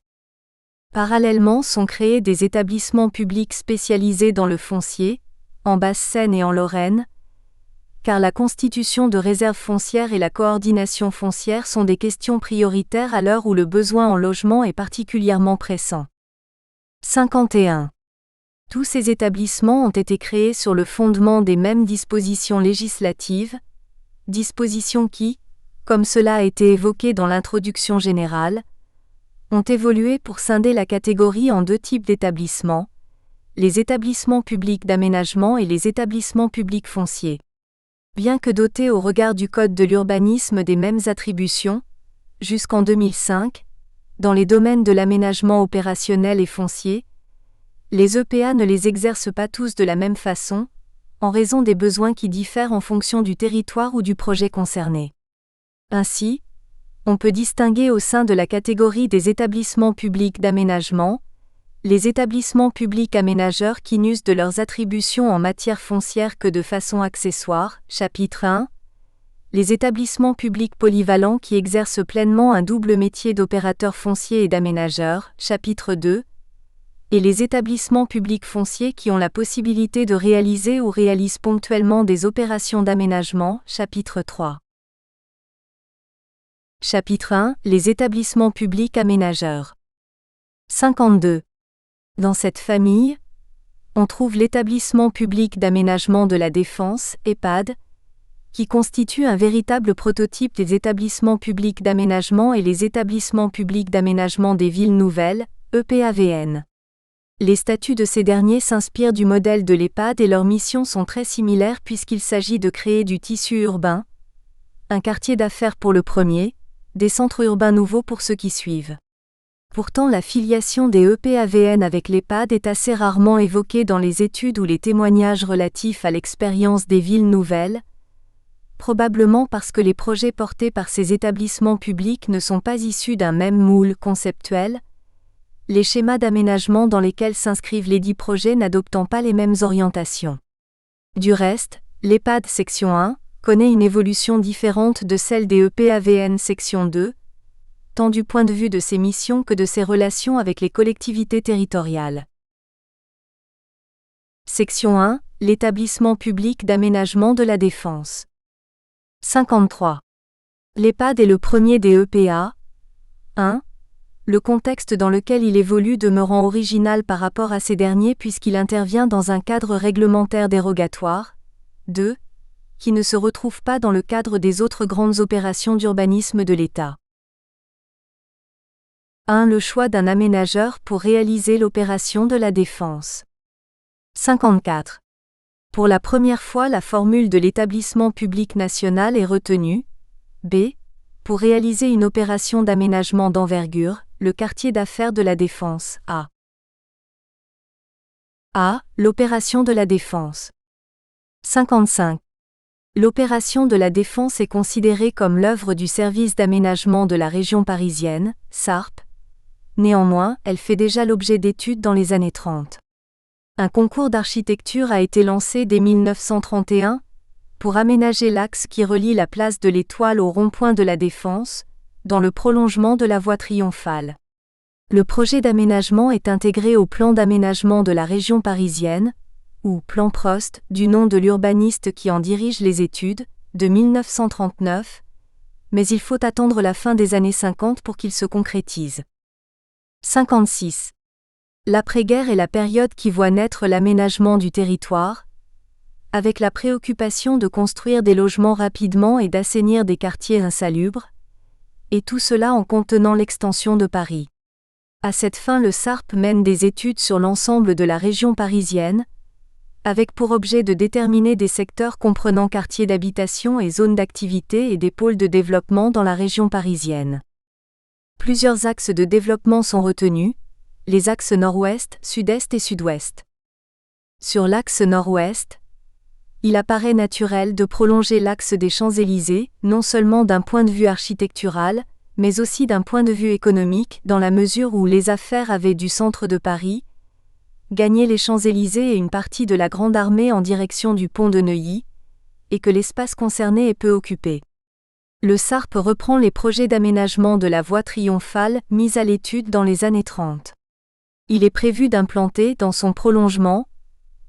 Parallèlement sont créés des établissements publics spécialisés dans le foncier, en Basse-Seine et en Lorraine, car la constitution de réserves foncières et la coordination foncière sont des questions prioritaires à l'heure où le besoin en logement est particulièrement pressant. 51. Tous ces établissements ont été créés sur le fondement des mêmes dispositions législatives, dispositions qui, comme cela a été évoqué dans l'introduction générale, ont évolué pour scinder la catégorie en 2 types d'établissements, les établissements publics d'aménagement et les établissements publics fonciers. Bien que dotés au regard du Code de l'urbanisme des mêmes attributions, jusqu'en 2005, dans les domaines de l'aménagement opérationnel et foncier, les EPA ne les exercent pas tous de la même façon, en raison des besoins qui diffèrent en fonction du territoire ou du projet concerné. Ainsi, on peut distinguer au sein de la catégorie des établissements publics d'aménagement, les établissements publics aménageurs qui n'usent de leurs attributions en matière foncière que de façon accessoire, chapitre 1, les établissements publics polyvalents qui exercent pleinement un double métier d'opérateur foncier et d'aménageur, chapitre 2, et les établissements publics fonciers qui ont la possibilité de réaliser ou réalisent ponctuellement des opérations d'aménagement, chapitre 3. Chapitre 1 – Les établissements publics aménageurs. 52. Dans cette famille, on trouve l'établissement public d'aménagement de la Défense, EHPAD, qui constitue un véritable prototype des établissements publics d'aménagement et les établissements publics d'aménagement des villes nouvelles, EPAVN. Les statuts de ces derniers s'inspirent du modèle de l'EHPAD et leurs missions sont très similaires puisqu'il s'agit de créer du tissu urbain, un quartier d'affaires pour le premier, des centres urbains nouveaux pour ceux qui suivent. Pourtant la filiation des EPAVN avec l'EHPAD est assez rarement évoquée dans les études ou les témoignages relatifs à l'expérience des villes nouvelles, probablement parce que les projets portés par ces établissements publics ne sont pas issus d'un même moule conceptuel, les schémas d'aménagement dans lesquels s'inscrivent lesdits projets n'adoptant pas les mêmes orientations. Du reste, l'EHPAD section 1 connaît une évolution différente de celle des EPAVN section 2, tant du point de vue de ses missions que de ses relations avec les collectivités territoriales. Section 1 – L'établissement public d'aménagement de la Défense. 53. L'EHPAD est le premier des EPA. 1. Le contexte dans lequel il évolue demeurant original par rapport à ces derniers puisqu'il intervient dans un cadre réglementaire dérogatoire. 2. Qui ne se retrouve pas dans le cadre des autres grandes opérations d'urbanisme de l'État. 1. Le choix d'un aménageur pour réaliser l'opération de la Défense. 54. Pour la première fois la formule de l'établissement public national est retenue. B. Pour réaliser une opération d'aménagement d'envergure, le quartier d'affaires de la Défense, A. A. L'opération de la Défense. 55. L'opération de la Défense est considérée comme l'œuvre du service d'aménagement de la région parisienne, SARP. Néanmoins, elle fait déjà l'objet d'études dans les années 30. Un concours d'architecture a été lancé dès 1931 pour aménager l'axe qui relie la place de l'Étoile au rond-point de la Défense, dans le prolongement de la voie triomphale. Le projet d'aménagement est intégré au plan d'aménagement de la région parisienne, ou plan Prost, du nom de l'urbaniste qui en dirige les études, de 1939, mais il faut attendre la fin des années 50 pour qu'il se concrétise. 56. L'après-guerre est la période qui voit naître l'aménagement du territoire, avec la préoccupation de construire des logements rapidement et d'assainir des quartiers insalubres, et tout cela en contenant l'extension de Paris. À cette fin, le SARP mène des études sur l'ensemble de la région parisienne, avec pour objet de déterminer des secteurs comprenant quartiers d'habitation et zones d'activité et des pôles de développement dans la région parisienne. Plusieurs axes de développement sont retenus, les axes nord-ouest, sud-est et sud-ouest. Sur l'axe nord-ouest, il apparaît naturel de prolonger l'axe des Champs-Élysées, non seulement d'un point de vue architectural, mais aussi d'un point de vue économique, dans la mesure où les affaires avaient du centre de Paris gagné les Champs-Élysées et une partie de la Grande Armée en direction du pont de Neuilly, et que l'espace concerné est peu occupé. Le SARP reprend les projets d'aménagement de la voie triomphale mis à l'étude dans les années 30. Il est prévu d'implanter, dans son prolongement,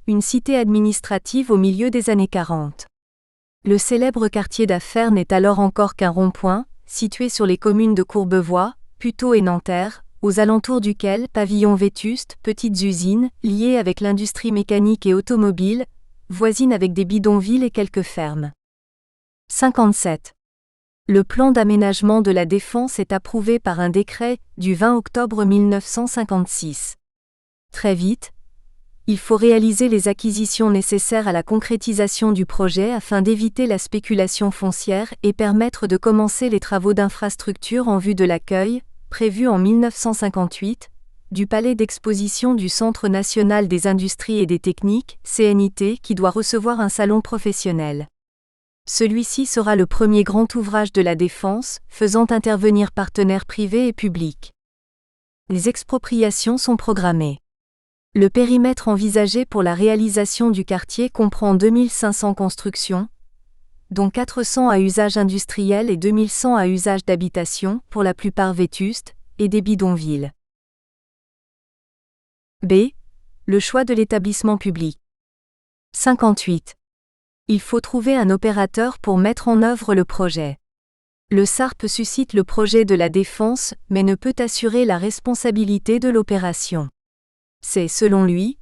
une cité administrative au milieu des années 40. Le célèbre quartier d'affaires n'est alors encore qu'un rond-point, situé sur les communes de Courbevoie, Puteaux et Nanterre, aux alentours duquel pavillons vétustes, petites usines, liées avec l'industrie mécanique et automobile, voisinent avec des bidonvilles et quelques fermes. 57. Le plan d'aménagement de la Défense est approuvé par un décret du 20 octobre 1956. Très vite, il faut réaliser les acquisitions nécessaires à la concrétisation du projet afin d'éviter la spéculation foncière et permettre de commencer les travaux d'infrastructure en vue de l'accueil, prévu en 1958, du palais d'exposition du Centre national des industries et des techniques, CNIT, qui doit recevoir un salon professionnel. Celui-ci sera le premier grand ouvrage de la Défense, faisant intervenir partenaires privés et publics. Les expropriations sont programmées. Le périmètre envisagé pour la réalisation du quartier comprend 2500 constructions, dont 400 à usage industriel et 2100 à usage d'habitation, pour la plupart vétustes, et des bidonvilles. B. Le choix de l'établissement public. 58. Il faut trouver un opérateur pour mettre en œuvre le projet. Le SARP suscite le projet de la Défense, mais ne peut assurer la responsabilité de l'opération. C'est, selon lui,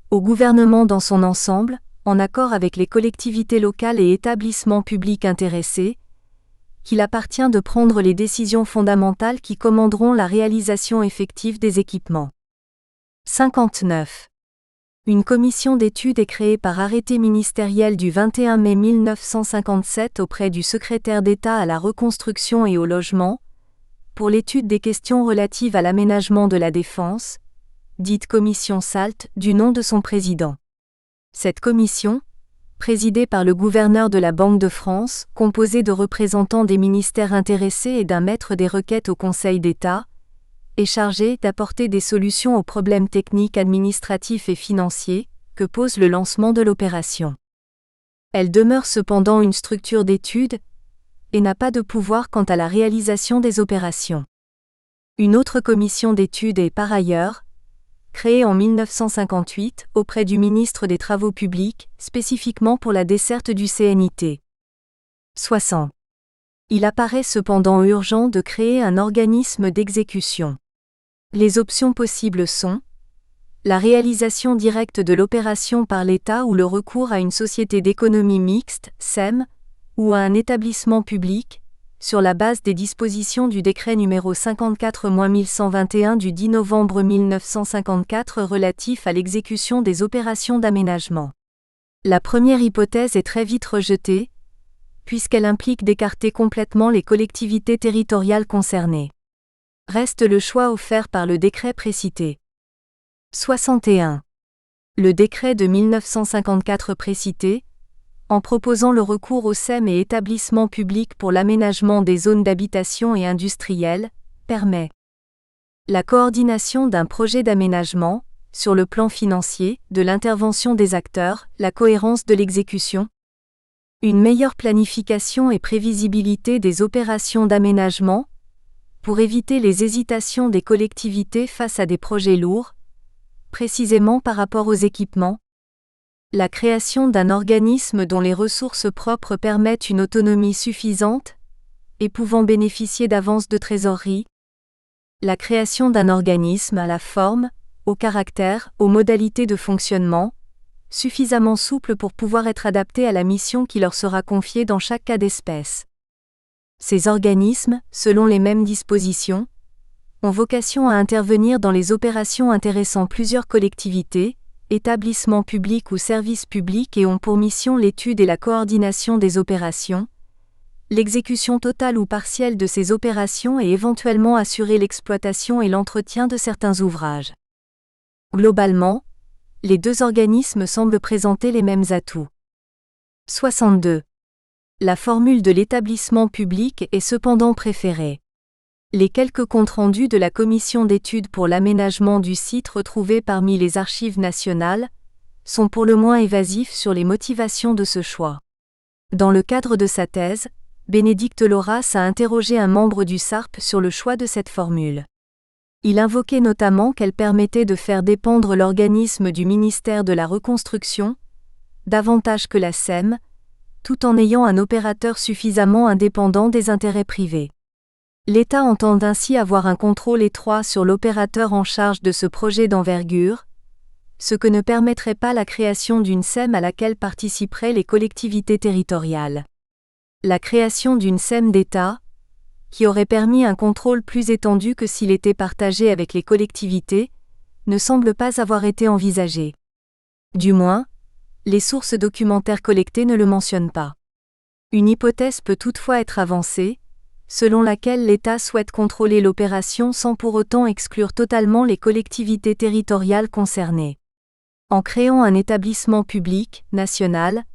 au gouvernement dans son ensemble, en accord avec les collectivités locales et établissements publics intéressés, qu'il appartient de prendre les décisions fondamentales qui commanderont la réalisation effective des équipements. 59. Une commission d'études est créée par arrêté ministériel du 21 mai 1957 auprès du secrétaire d'État à la reconstruction et au logement, pour l'étude des questions relatives à l'aménagement de la Défense, dite commission SALT, du nom de son président. Cette commission, présidée par le gouverneur de la Banque de France, composée de représentants des ministères intéressés et d'un maître des requêtes au Conseil d'État, est chargée d'apporter des solutions aux problèmes techniques, administratifs et financiers que pose le lancement de l'opération. Elle demeure cependant une structure d'étude et n'a pas de pouvoir quant à la réalisation des opérations. Une autre commission d'études est par ailleurs créée en 1958 auprès du ministre des Travaux publics, spécifiquement pour la desserte du CNIT. 60. Il apparaît cependant urgent de créer un organisme d'exécution. Les options possibles sont la réalisation directe de l'opération par l'État ou le recours à une société d'économie mixte, SEM, ou à un établissement public, sur la base des dispositions du décret numéro 54-1121 du 10 novembre 1954 relatif à l'exécution des opérations d'aménagement. La première hypothèse est très vite rejetée, puisqu'elle implique d'écarter complètement les collectivités territoriales concernées. Reste le choix offert par le décret précité. 61. Le décret de 1954 précité, en proposant le recours au SEM et établissements publics pour l'aménagement des zones d'habitation et industrielles, permet la coordination d'un projet d'aménagement, sur le plan financier, de l'intervention des acteurs, la cohérence de l'exécution, une meilleure planification et prévisibilité des opérations d'aménagement, pour éviter les hésitations des collectivités face à des projets lourds, précisément par rapport aux équipements, la création d'un organisme dont les ressources propres permettent une autonomie suffisante et pouvant bénéficier d'avances de trésorerie, La création d'un organisme à la forme, au caractère, aux modalités de fonctionnement, suffisamment souple pour pouvoir être adapté à la mission qui leur sera confiée dans chaque cas d'espèce. Ces organismes, selon les mêmes dispositions, ont vocation à intervenir dans les opérations intéressant plusieurs collectivités, établissements publics ou services publics et ont pour mission l'étude et la coordination des opérations, l'exécution totale ou partielle de ces opérations et éventuellement assurer l'exploitation et l'entretien de certains ouvrages. Globalement, les deux organismes semblent présenter les mêmes atouts. 62. La formule de l'établissement public est cependant préférée. Les quelques comptes rendus de la commission d'études pour l'aménagement du site retrouvés parmi les archives nationales sont pour le moins évasifs sur les motivations de ce choix. Dans le cadre de sa thèse, Bénédicte Loras a interrogé un membre du SARP sur le choix de cette formule. Il invoquait notamment qu'elle permettait de faire dépendre l'organisme du ministère de la Reconstruction, davantage que la SEM, tout en ayant un opérateur suffisamment indépendant des intérêts privés. L'État entend ainsi avoir un contrôle étroit sur l'opérateur en charge de ce projet d'envergure, ce que ne permettrait pas la création d'une SEM à laquelle participeraient les collectivités territoriales. La création d'une SEM d'État, qui aurait permis un contrôle plus étendu que s'il était partagé avec les collectivités, ne semble pas avoir été envisagée. Du moins, les sources documentaires collectées ne le mentionnent pas. Une hypothèse peut toutefois être avancée, selon laquelle l'État souhaite contrôler l'opération sans pour autant exclure totalement les collectivités territoriales concernées. En créant un établissement public, national,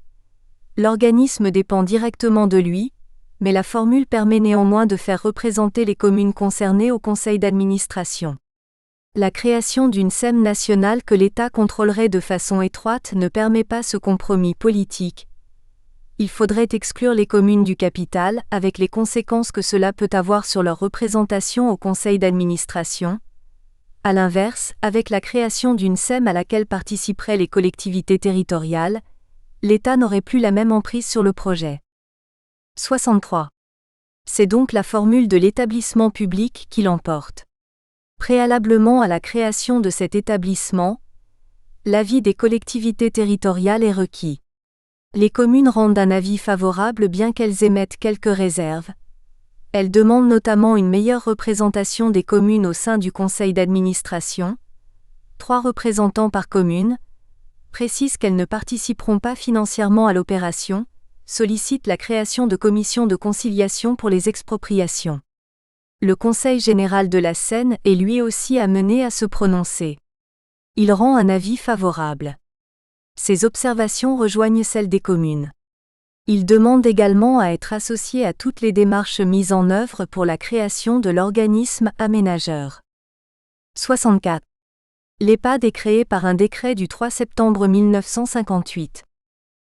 l'organisme dépend directement de lui, mais la formule permet néanmoins de faire représenter les communes concernées au conseil d'administration. La création d'une SEM nationale que l'État contrôlerait de façon étroite ne permet pas ce compromis politique. Il faudrait exclure les communes du capital, avec les conséquences que cela peut avoir sur leur représentation au conseil d'administration. À l'inverse, avec la création d'une SEM à laquelle participeraient les collectivités territoriales, l'État n'aurait plus la même emprise sur le projet. 63. C'est donc la formule de l'établissement public qui l'emporte. Préalablement à la création de cet établissement, l'avis des collectivités territoriales est requis. Les communes rendent un avis favorable bien qu'elles émettent quelques réserves. Elles demandent notamment une meilleure représentation des communes au sein du conseil d'administration, 3 représentants par commune, précisent qu'elles ne participeront pas financièrement à l'opération, sollicitent la création de commissions de conciliation pour les expropriations. Le Conseil général de la Seine est lui aussi amené à se prononcer. Il rend un avis favorable. Ces observations rejoignent celles des communes. Il demande également à être associé à toutes les démarches mises en œuvre pour la création de l'organisme aménageur. 64. L'EPAD est créé par un décret du 3 septembre 1958.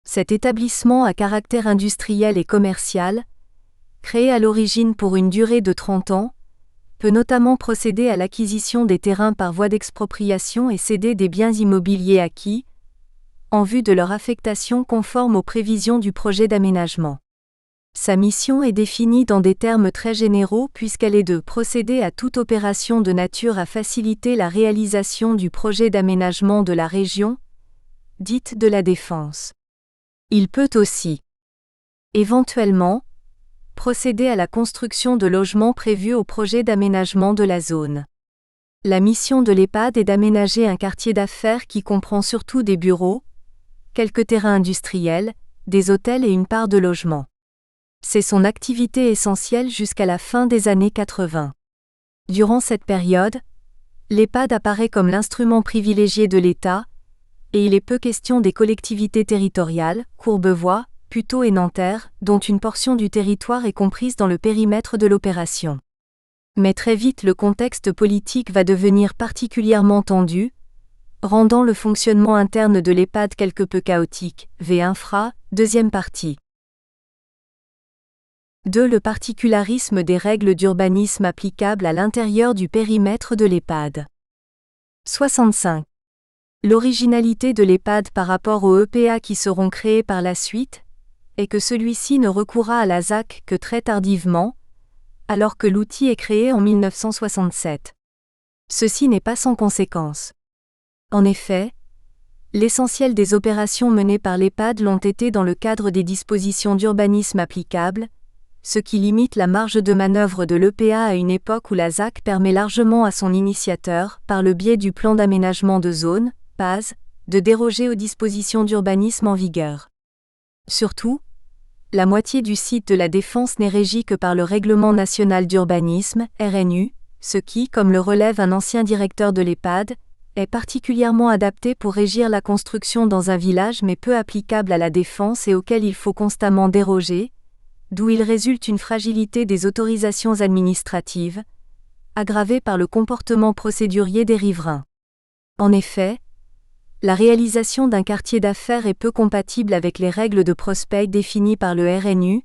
Cet établissement à caractère industriel et commercial, créé à l'origine pour une durée de 30 ans, peut notamment procéder à l'acquisition des terrains par voie d'expropriation et céder des biens immobiliers acquis, en vue de leur affectation conforme aux prévisions du projet d'aménagement. Sa mission est définie dans des termes très généraux puisqu'elle est de procéder à toute opération de nature à faciliter la réalisation du projet d'aménagement de la région, dite de la Défense. Il peut aussi, éventuellement, procéder à la construction de logements prévus au projet d'aménagement de la zone. La mission de l'EPAD est d'aménager un quartier d'affaires qui comprend surtout des bureaux, quelques terrains industriels, des hôtels et une part de logement. C'est son activité essentielle jusqu'à la fin des années 80. Durant cette période, l'EPAD apparaît comme l'instrument privilégié de l'État, et il est peu question des collectivités territoriales, Courbevoie, Puteaux et Nanterre, dont une portion du territoire est comprise dans le périmètre de l'opération. Mais très vite le contexte politique va devenir particulièrement tendu, rendant le fonctionnement interne de l'EPAD quelque peu chaotique. V-Infra, deuxième partie. 2. Le particularisme des règles d'urbanisme applicables à l'intérieur du périmètre de l'EPAD. 65. L'originalité de l'EPAD par rapport aux EPA qui seront créés par la suite est que celui-ci ne recourra à la ZAC que très tardivement, alors que l'outil est créé en 1967. Ceci n'est pas sans conséquence. En effet, l'essentiel des opérations menées par l'EPAD l'ont été dans le cadre des dispositions d'urbanisme applicables, ce qui limite la marge de manœuvre de l'EPA à une époque où la ZAC permet largement à son initiateur, par le biais du plan d'aménagement de zone, PAZ, de déroger aux dispositions d'urbanisme en vigueur. Surtout, la moitié du site de la Défense n'est régie que par le Règlement national d'urbanisme, RNU, ce qui, comme le relève un ancien directeur de l'EPAD, est particulièrement adapté pour régir la construction dans un village mais peu applicable à la défense et auquel il faut constamment déroger, d'où il résulte une fragilité des autorisations administratives, aggravée par le comportement procédurier des riverains. En effet, la réalisation d'un quartier d'affaires est peu compatible avec les règles de prospect définies par le RNU,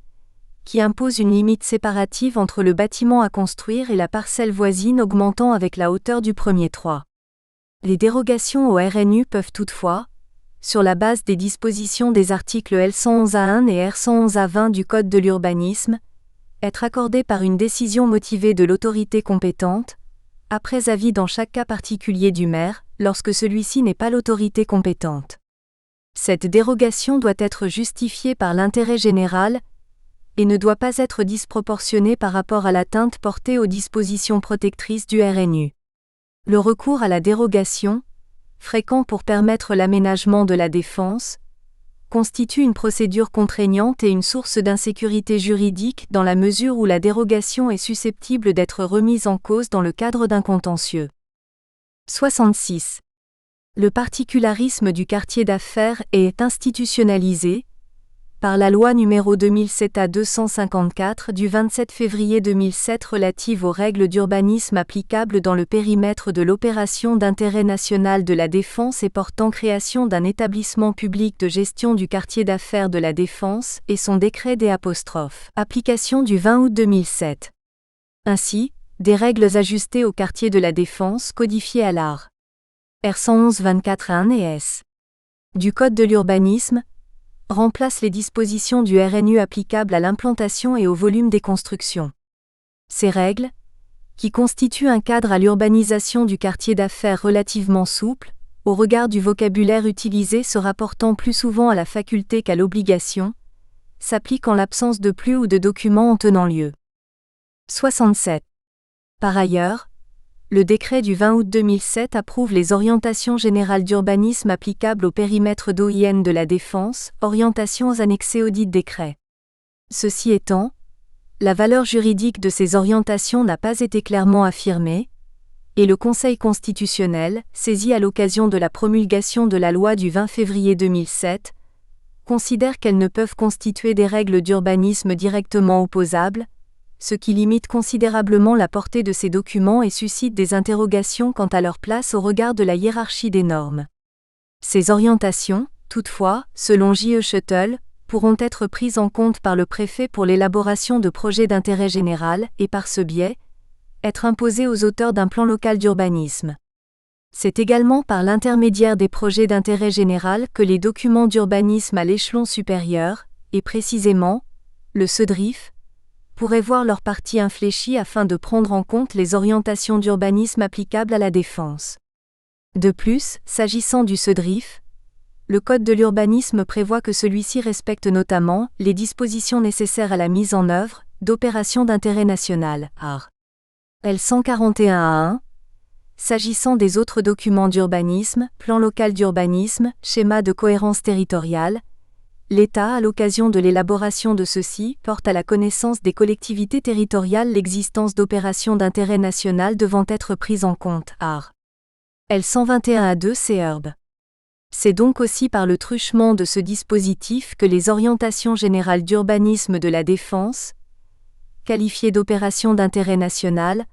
qui impose une limite séparative entre le bâtiment à construire et la parcelle voisine augmentant avec la hauteur du premier toit. Les dérogations au RNU peuvent toutefois, sur la base des dispositions des articles L111A1 et R111A20 du Code de l'urbanisme, être accordées par une décision motivée de l'autorité compétente, après avis dans chaque cas particulier du maire, lorsque celui-ci n'est pas l'autorité compétente. Cette dérogation doit être justifiée par l'intérêt général et ne doit pas être disproportionnée par rapport à l'atteinte portée aux dispositions protectrices du RNU. Le recours à la dérogation, fréquent pour permettre l'aménagement de la défense, constitue une procédure contraignante et une source d'insécurité juridique dans la mesure où la dérogation est susceptible d'être remise en cause dans le cadre d'un contentieux. 66. Le particularisme du quartier d'affaires est institutionnalisé par la loi n° 2007-254 du 27 février 2007 relative aux règles d'urbanisme applicables dans le périmètre de l'opération d'intérêt national de la Défense et portant création d'un établissement public de gestion du quartier d'affaires de la Défense et son décret d'. Application du 20 août 2007. Ainsi, des règles ajustées au quartier de la Défense codifiées à l'art. R111-24-1 et S. du Code de l'urbanisme, remplace les dispositions du RNU applicables à l'implantation et au volume des constructions. Ces règles, qui constituent un cadre à l'urbanisation du quartier d'affaires relativement souple, au regard du vocabulaire utilisé se rapportant plus souvent à la faculté qu'à l'obligation, s'appliquent en l'absence de plus ou de documents en tenant lieu. 67. Par ailleurs, le décret du 20 août 2007 approuve les orientations générales d'urbanisme applicables au périmètre d'OIN de la Défense, orientations annexées audit décret. Ceci étant, la valeur juridique de ces orientations n'a pas été clairement affirmée, et le Conseil constitutionnel, saisi à l'occasion de la promulgation de la loi du 20 février 2007, considère qu'elles ne peuvent constituer des règles d'urbanisme directement opposables, ce qui limite considérablement la portée de ces documents et suscite des interrogations quant à leur place au regard de la hiérarchie des normes. Ces orientations, toutefois, selon J.E. Schuttel, pourront être prises en compte par le préfet pour l'élaboration de projets d'intérêt général et par ce biais, être imposées aux auteurs d'un plan local d'urbanisme. C'est également par l'intermédiaire des projets d'intérêt général que les documents d'urbanisme à l'échelon supérieur, et précisément, le SEDRIF, pourraient voir leur partie infléchie afin de prendre en compte les orientations d'urbanisme applicables à la Défense. De plus, s'agissant du SEDRIF, le Code de l'urbanisme prévoit que celui-ci respecte notamment les dispositions nécessaires à la mise en œuvre d'opérations d'intérêt national, AR. L141A1. S'agissant des autres documents d'urbanisme, plan local d'urbanisme, schéma de cohérence territoriale, l'État, à l'occasion de l'élaboration de ceux-ci, porte à la connaissance des collectivités territoriales l'existence d'opérations d'intérêt national devant être prises en compte, AR. L121A2 CERB. C'est donc aussi par le truchement de ce dispositif que les orientations générales d'urbanisme de la Défense, qualifiées d'opérations d'intérêt national,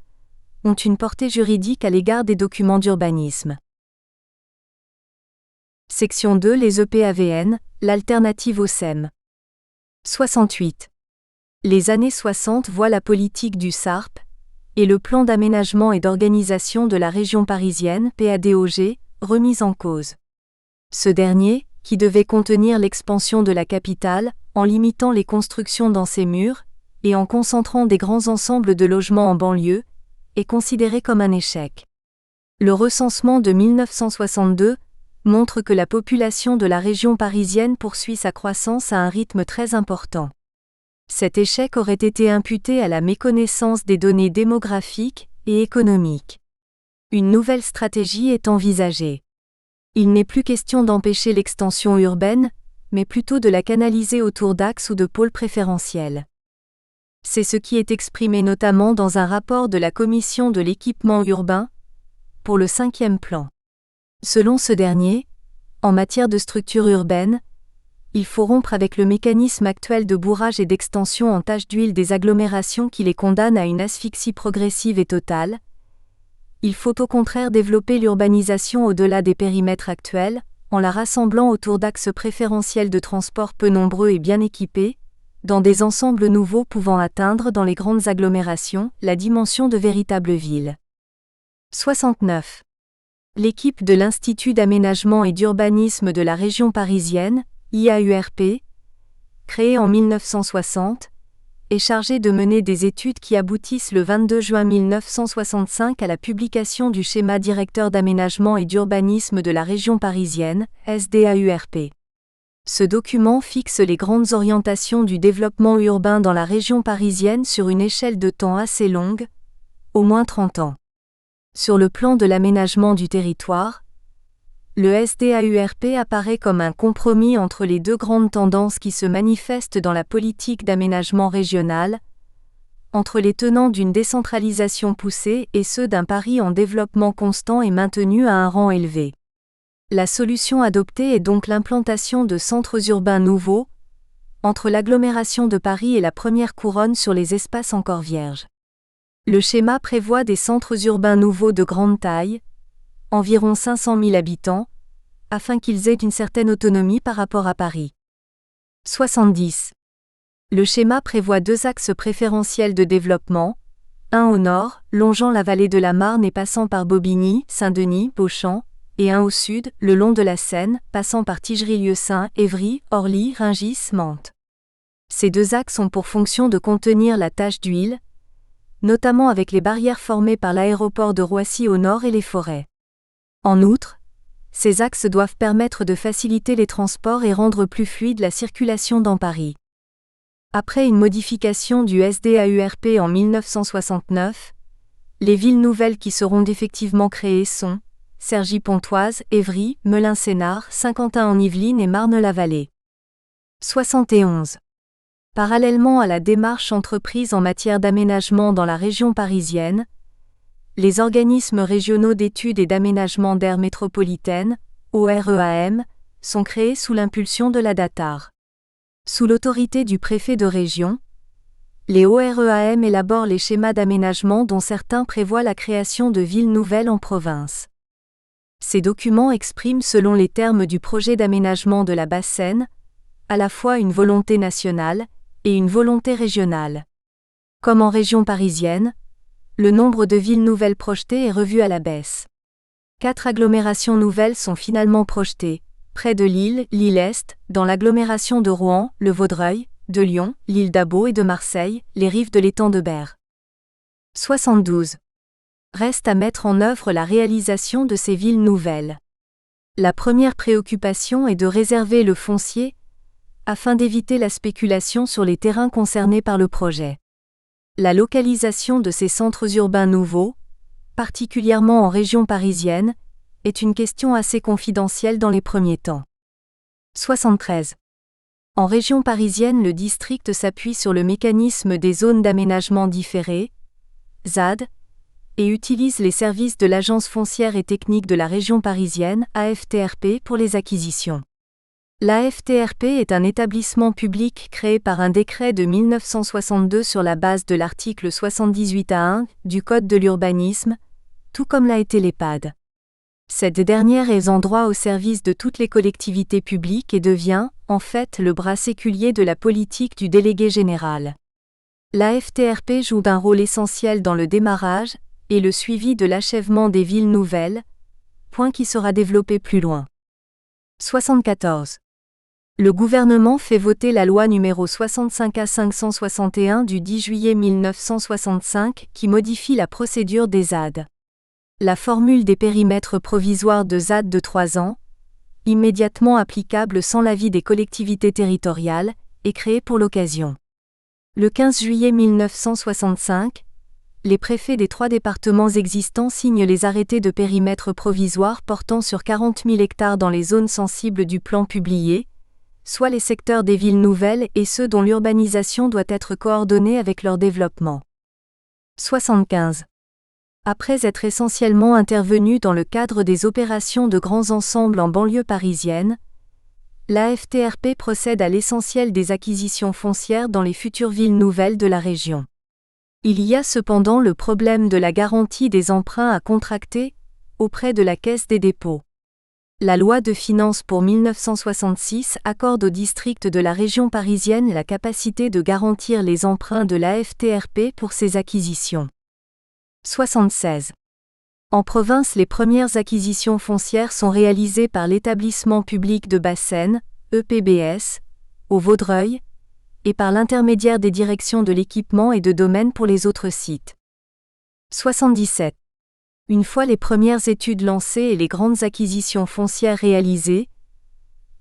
ont une portée juridique à l'égard des documents d'urbanisme. Section 2. Les EPAVN, l'alternative au SEM. 68. Les années 60 voient la politique du SARP et le plan d'aménagement et d'organisation de la région parisienne, PADOG, remise en cause. Ce dernier, qui devait contenir l'expansion de la capitale, en limitant les constructions dans ses murs, et en concentrant des grands ensembles de logements en banlieue, est considéré comme un échec. Le recensement de 1962 montre que la population de la région parisienne poursuit sa croissance à un rythme très important. Cet échec aurait été imputé à la méconnaissance des données démographiques et économiques. Une nouvelle stratégie est envisagée. Il n'est plus question d'empêcher l'extension urbaine, mais plutôt de la canaliser autour d'axes ou de pôles préférentiels. C'est ce qui est exprimé notamment dans un rapport de la Commission de l'équipement urbain, pour le 5e plan. Selon ce dernier, en matière de structure urbaine, il faut rompre avec le mécanisme actuel de bourrage et d'extension en tache d'huile des agglomérations qui les condamne à une asphyxie progressive et totale. Il faut au contraire développer l'urbanisation au-delà des périmètres actuels, en la rassemblant autour d'axes préférentiels de transport peu nombreux et bien équipés, dans des ensembles nouveaux pouvant atteindre dans les grandes agglomérations la dimension de véritables villes. 69. L'équipe de l'Institut d'aménagement et d'urbanisme de la région parisienne, IAURP, créée en 1960, est chargée de mener des études qui aboutissent le 22 juin 1965 à la publication du schéma directeur d'aménagement et d'urbanisme de la région parisienne, SDAURP. Ce document fixe les grandes orientations du développement urbain dans la région parisienne sur une échelle de temps assez longue, au moins 30 ans. Sur le plan de l'aménagement du territoire, le SDAURP apparaît comme un compromis entre les deux grandes tendances qui se manifestent dans la politique d'aménagement régional, entre les tenants d'une décentralisation poussée et ceux d'un Paris en développement constant et maintenu à un rang élevé. La solution adoptée est donc l'implantation de centres urbains nouveaux, entre l'agglomération de Paris et la première couronne sur les espaces encore vierges. Le schéma prévoit des centres urbains nouveaux de grande taille, environ 500 000 habitants, afin qu'ils aient une certaine autonomie par rapport à Paris. 70. Le schéma prévoit deux axes préférentiels de développement, un au nord, longeant la vallée de la Marne et passant par Bobigny, Saint-Denis, Beauchamp, et un au sud, le long de la Seine, passant par Tigry-Lieusaint, Évry, Orly, Rungis, Mantes. Ces deux axes ont pour fonction de contenir la tache d'huile, notamment avec les barrières formées par l'aéroport de Roissy au nord et les forêts. En outre, ces axes doivent permettre de faciliter les transports et rendre plus fluide la circulation dans Paris. Après une modification du SDAURP en 1969, les villes nouvelles qui seront effectivement créées sont Cergy-Pontoise, Évry, Melun-Sénart, Saint-Quentin-en-Yvelines et Marne-la-Vallée. 71. Parallèlement à la démarche entreprise en matière d'aménagement dans la région parisienne, les organismes régionaux d'études et d'aménagement d'aires métropolitaines, OREAM, sont créés sous l'impulsion de la DATAR. Sous l'autorité du préfet de région, les OREAM élaborent les schémas d'aménagement dont certains prévoient la création de villes nouvelles en province. Ces documents expriment selon les termes du projet d'aménagement de la Basse-Seine, à la fois une volonté nationale et une volonté régionale. Comme en région parisienne, le nombre de villes nouvelles projetées est revu à la baisse. 4 agglomérations nouvelles sont finalement projetées, près de Lille, Lille-Est, dans l'agglomération de Rouen, le Vaudreuil, de Lyon, l'île d'Abo et de Marseille, les rives de l'étang de Berre. 72. Reste à mettre en œuvre la réalisation de ces villes nouvelles. La première préoccupation est de réserver le foncier, afin d'éviter la spéculation sur les terrains concernés par le projet. La localisation de ces centres urbains nouveaux, particulièrement en région parisienne, est une question assez confidentielle dans les premiers temps. 73. En région parisienne, le district s'appuie sur le mécanisme des zones d'aménagement différé, ZAD, et utilise les services de l'Agence foncière et technique de la région parisienne, AFTRP, pour les acquisitions. L'AFTRP est un établissement public créé par un décret de 1962 sur la base de l'article 78A1 du Code de l'urbanisme, tout comme l'a été l'EPAD. Cette dernière est en droit au service de toutes les collectivités publiques et devient, en fait, le bras séculier de la politique du délégué général. L'AFTRP joue un rôle essentiel dans le démarrage et le suivi de l'achèvement des villes nouvelles, point qui sera développé plus loin. 74. Le gouvernement fait voter la loi numéro 65A561 du 10 juillet 1965 qui modifie la procédure des ZAD. La formule des périmètres provisoires de ZAD de 3 ans, immédiatement applicable sans l'avis des collectivités territoriales, est créée pour l'occasion. Le 15 juillet 1965, les préfets des 3 départements existants signent les arrêtés de périmètre provisoire portant sur 40 000 hectares dans les zones sensibles du plan publié, soit les secteurs des villes nouvelles et ceux dont l'urbanisation doit être coordonnée avec leur développement. 75. Après être essentiellement intervenu dans le cadre des opérations de grands ensembles en banlieue parisienne, l'AFTRP procède à l'essentiel des acquisitions foncières dans les futures villes nouvelles de la région. Il y a cependant le problème de la garantie des emprunts à contracter auprès de la Caisse des dépôts. La loi de finances pour 1966 accorde au district de la région parisienne la capacité de garantir les emprunts de l'AFTRP pour ses acquisitions. 76. En province, les premières acquisitions foncières sont réalisées par l'Établissement public de Bas-Seine, EPBS, au Vaudreuil, et par l'intermédiaire des directions de l'équipement et de domaine pour les autres sites. 77. Une fois les premières études lancées et les grandes acquisitions foncières réalisées,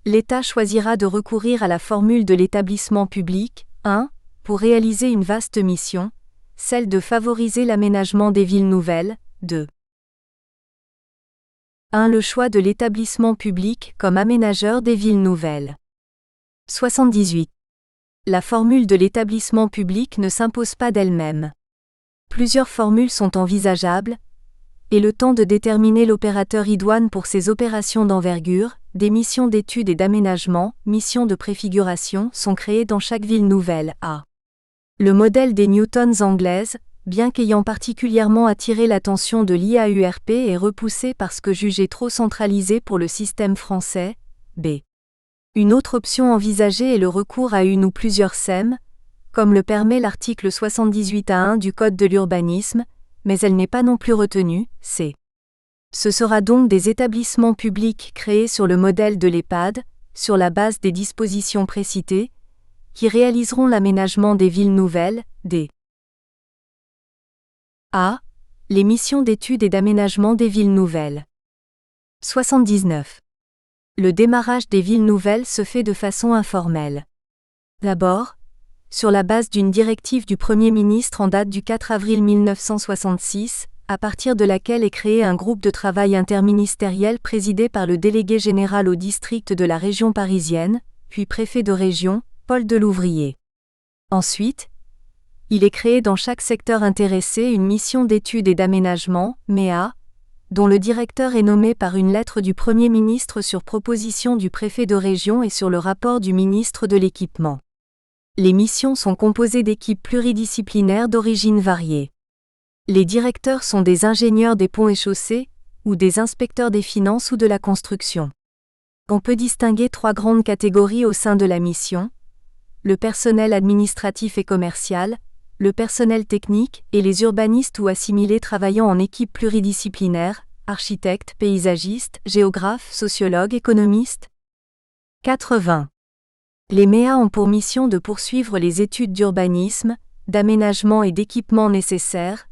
l'État choisira de recourir à la formule de l'établissement public, 1, pour réaliser une vaste mission, celle de favoriser l'aménagement des villes nouvelles, 2. 1. Le choix de l'établissement public comme aménageur des villes nouvelles. 78. La formule de l'établissement public ne s'impose pas d'elle-même. Plusieurs formules sont envisageables, et le temps de déterminer l'opérateur idoine pour ces opérations d'envergure, des missions d'études et d'aménagement, missions de préfiguration sont créées dans chaque ville nouvelle. A. Le modèle des Newtons anglaises, bien qu'ayant particulièrement attiré l'attention de l'IAURP est repoussé parce que jugé trop centralisé pour le système français. B. Une autre option envisagée est le recours à une ou plusieurs SEM, comme le permet l'article 78A1 du Code de l'urbanisme, mais elle n'est pas non plus retenue. C. Ce sera donc des établissements publics créés sur le modèle de l'EHPAD, sur la base des dispositions précitées, qui réaliseront l'aménagement des villes nouvelles. D. A. Les missions d'études et d'aménagement des villes nouvelles. 79. Le démarrage des villes nouvelles se fait de façon informelle. D'abord, sur la base d'une directive du Premier ministre en date du 4 avril 1966, à partir de laquelle est créé un groupe de travail interministériel présidé par le délégué général au district de la région parisienne, puis préfet de région, Paul Delouvrier. Ensuite, il est créé dans chaque secteur intéressé une mission d'études et d'aménagement, MEA, dont le directeur est nommé par une lettre du Premier ministre sur proposition du préfet de région et sur le rapport du ministre de l'Équipement. Les missions sont composées d'équipes pluridisciplinaires d'origine variée. Les directeurs sont des ingénieurs des ponts et chaussées, ou des inspecteurs des finances ou de la construction. On peut distinguer 3 grandes catégories au sein de la mission: le personnel administratif et commercial, le personnel technique et les urbanistes ou assimilés travaillant en équipe pluridisciplinaire, architectes, paysagistes, géographes, sociologues, économistes. 80. Les MEA ont pour mission de poursuivre les études d'urbanisme, d'aménagement et d'équipement nécessaires,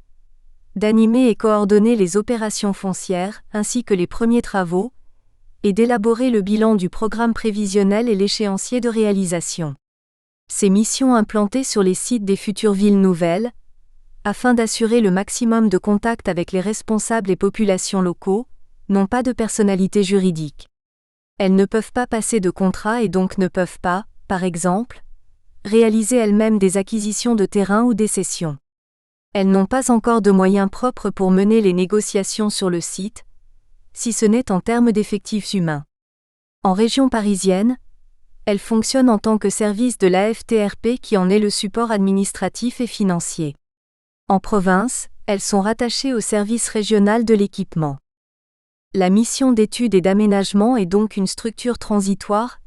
d'animer et coordonner les opérations foncières, ainsi que les premiers travaux, et d'élaborer le bilan du programme prévisionnel et l'échéancier de réalisation. Ces missions implantées sur les sites des futures villes nouvelles, afin d'assurer le maximum de contact avec les responsables et populations locaux, n'ont pas de personnalité juridique. Elles ne peuvent pas passer de contrat et donc ne peuvent pas, par exemple, réaliser elles-mêmes des acquisitions de terrain ou des cessions. Elles n'ont pas encore de moyens propres pour mener les négociations sur le site, si ce n'est en termes d'effectifs humains. En région parisienne, elles fonctionnent en tant que service de l'AFTRP qui en est le support administratif et financier. En province, elles sont rattachées au service régional de l'équipement. La mission d'études et d'aménagement est donc une structure transitoire,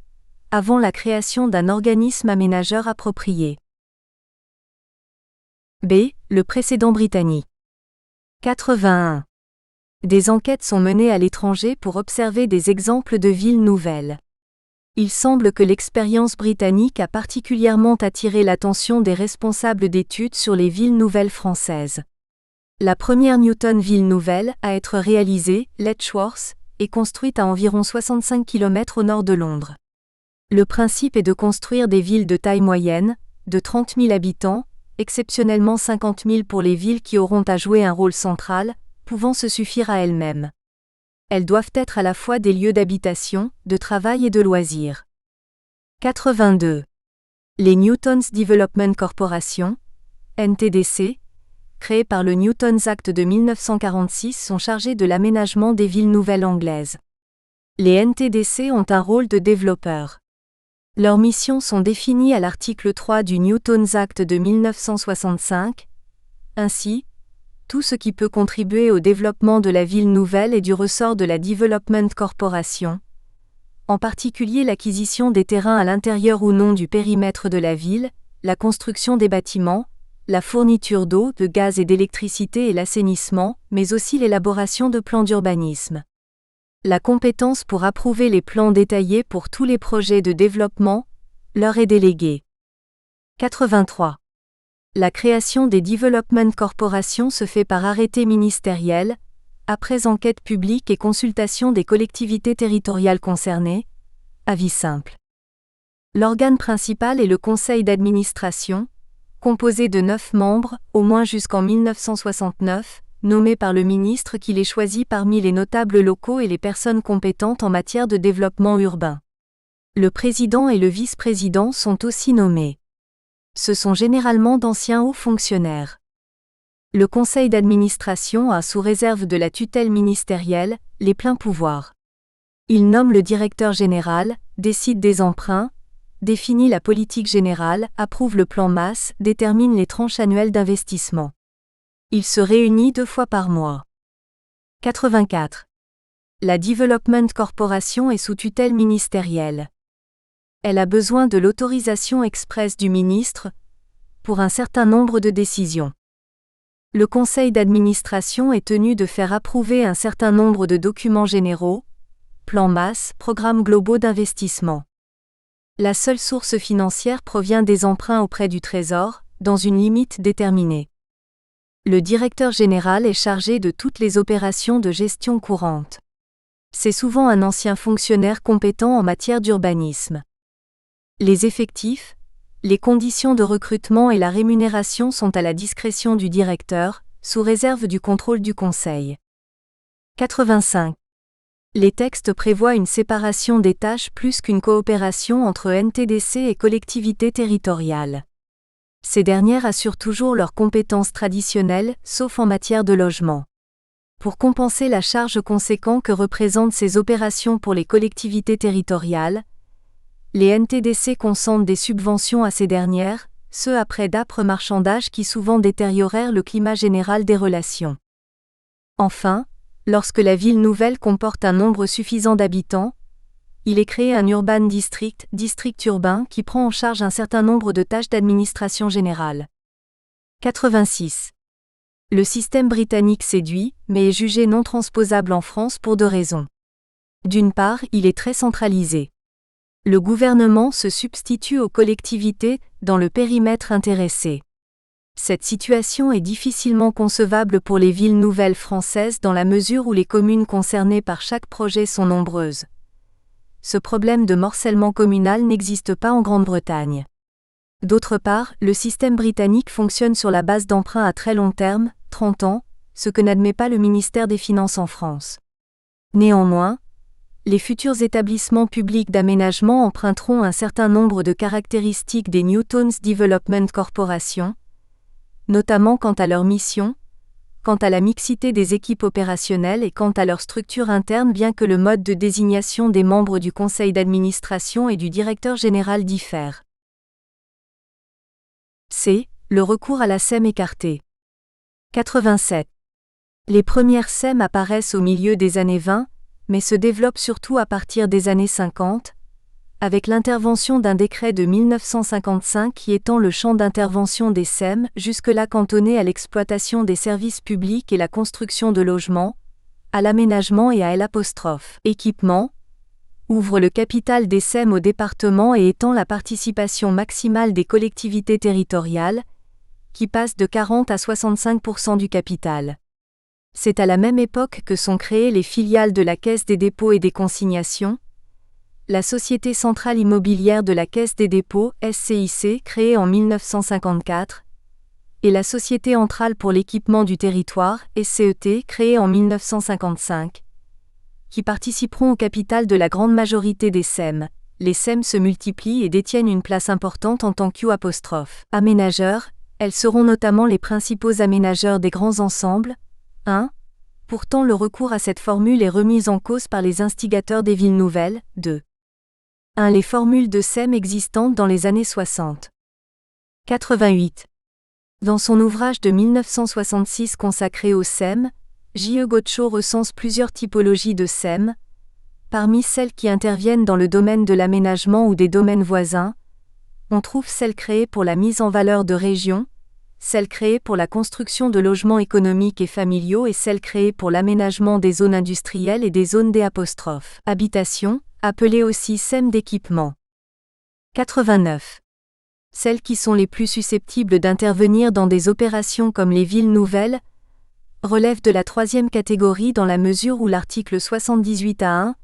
avant la création d'un organisme aménageur approprié. B. Le précédent britannique. 81. Des enquêtes sont menées à l'étranger pour observer des exemples de villes nouvelles. Il semble que l'expérience britannique a particulièrement attiré l'attention des responsables d'études sur les villes nouvelles françaises. La première Newton ville nouvelle à être réalisée, Letchworth, est construite à environ 65 km au nord de Londres. Le principe est de construire des villes de taille moyenne, de 30 000 habitants, exceptionnellement 50 000 pour les villes qui auront à jouer un rôle central, pouvant se suffire à elles-mêmes. Elles doivent être à la fois des lieux d'habitation, de travail et de loisirs. 82. Les Newton's Development Corporation, NTDC, créées par le Newton's Act de 1946, sont chargées de l'aménagement des villes nouvelles anglaises. Les NTDC ont un rôle de développeurs. Leurs missions sont définies à l'article 3 du Newton's Act de 1965. Ainsi, tout ce qui peut contribuer au développement de la ville nouvelle est du ressort de la Development Corporation, en particulier l'acquisition des terrains à l'intérieur ou non du périmètre de la ville, la construction des bâtiments, la fourniture d'eau, de gaz et d'électricité et l'assainissement, mais aussi l'élaboration de plans d'urbanisme. La compétence pour approuver les plans détaillés pour tous les projets de développement leur est déléguée. 83. La création des Development Corporations se fait par arrêté ministériel, après enquête publique et consultation des collectivités territoriales concernées, avis simple. L'organe principal est le conseil d'administration, composé de 9 membres, au moins jusqu'en 1969, nommés par le ministre qui les choisit parmi les notables locaux et les personnes compétentes en matière de développement urbain. Le président et le vice-président sont aussi nommés. Ce sont généralement d'anciens hauts fonctionnaires. Le conseil d'administration a, sous réserve de la tutelle ministérielle, les pleins pouvoirs. Il nomme le directeur général, décide des emprunts, définit la politique générale, approuve le plan masse, détermine les tranches annuelles d'investissement. Il se réunit 2 fois par mois. 84. La Development Corporation est sous tutelle ministérielle. Elle a besoin de l'autorisation expresse du ministre pour un certain nombre de décisions. Le conseil d'administration est tenu de faire approuver un certain nombre de documents généraux, plans masse, programmes globaux d'investissement. La seule source financière provient des emprunts auprès du Trésor, dans une limite déterminée. Le directeur général est chargé de toutes les opérations de gestion courante. C'est souvent un ancien fonctionnaire compétent en matière d'urbanisme. Les effectifs, les conditions de recrutement et la rémunération sont à la discrétion du directeur, sous réserve du contrôle du conseil. 85. Les textes prévoient une séparation des tâches plus qu'une coopération entre NTDC et collectivités territoriales. Ces dernières assurent toujours leurs compétences traditionnelles, sauf en matière de logement. Pour compenser la charge conséquente que représentent ces opérations pour les collectivités territoriales, les NTDC consentent des subventions à ces dernières, ce après d'âpres marchandages qui souvent détériorèrent le climat général des relations. Enfin, lorsque la ville nouvelle comporte un nombre suffisant d'habitants, il est créé un urban district, district urbain qui prend en charge un certain nombre de tâches d'administration générale. 86. Le système britannique séduit, mais est jugé non transposable en France pour 2 raisons. D'une part, il est très centralisé. Le gouvernement se substitue aux collectivités dans le périmètre intéressé. Cette situation est difficilement concevable pour les villes nouvelles françaises dans la mesure où les communes concernées par chaque projet sont nombreuses. Ce problème de morcellement communal n'existe pas en Grande-Bretagne. D'autre part, le système britannique fonctionne sur la base d'emprunts à très long terme, 30 ans, ce que n'admet pas le ministère des Finances en France. Néanmoins, les futurs établissements publics d'aménagement emprunteront un certain nombre de caractéristiques des Newton's Development Corporation, notamment quant à leur mission, quant à la mixité des équipes opérationnelles et quant à leur structure interne, bien que le mode de désignation des membres du conseil d'administration et du directeur général diffère. C. Le recours à la SEM écarté. 87. Les premières SEM apparaissent au milieu des années 20, mais se développent surtout à partir des années 50, avec l'intervention d'un décret de 1955 qui étend le champ d'intervention des SEM, jusque-là cantonné à l'exploitation des services publics et la construction de logements, à l'aménagement et à l'équipement, ouvre le capital des SEM au département et étend la participation maximale des collectivités territoriales, qui passe de 40 à 65% du capital. C'est à la même époque que sont créées les filiales de la Caisse des dépôts et des consignations, la Société centrale immobilière de la Caisse des dépôts, SCIC, créée en 1954, et la Société centrale pour l'équipement du territoire, SCET, créée en 1955, qui participeront au capital de la grande majorité des SEM. Les SEM se multiplient et détiennent une place importante en tant qu'aménageurs, elles seront notamment les principaux aménageurs des grands ensembles. 1. Pourtant le recours à cette formule est remis en cause par les instigateurs des villes nouvelles. 2. 1. Les formules de SEM existantes dans les années 60. 88. Dans son ouvrage de 1966 consacré au SEM, J.E. Godchaux recense plusieurs typologies de SEM. Parmi celles qui interviennent dans le domaine de l'aménagement ou des domaines voisins, on trouve celles créées pour la mise en valeur de régions, celles créées pour la construction de logements économiques et familiaux et celles créées pour l'aménagement des zones industrielles et des zones d'habitation, appelées aussi SEM d'équipement. 89. Celles qui sont les plus susceptibles d'intervenir dans des opérations comme les villes nouvelles relèvent de la troisième catégorie dans la mesure où l'article 78A1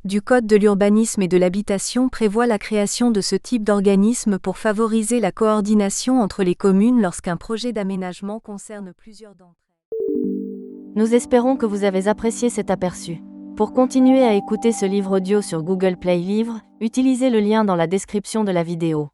du Code de l'urbanisme et de l'habitation prévoit la création de ce type d'organisme pour favoriser la coordination entre les communes lorsqu'un projet d'aménagement concerne plusieurs d'entre elles. Nous espérons que vous avez apprécié cet aperçu. Pour continuer à écouter ce livre audio sur Google Play Livres, utilisez le lien dans la description de la vidéo.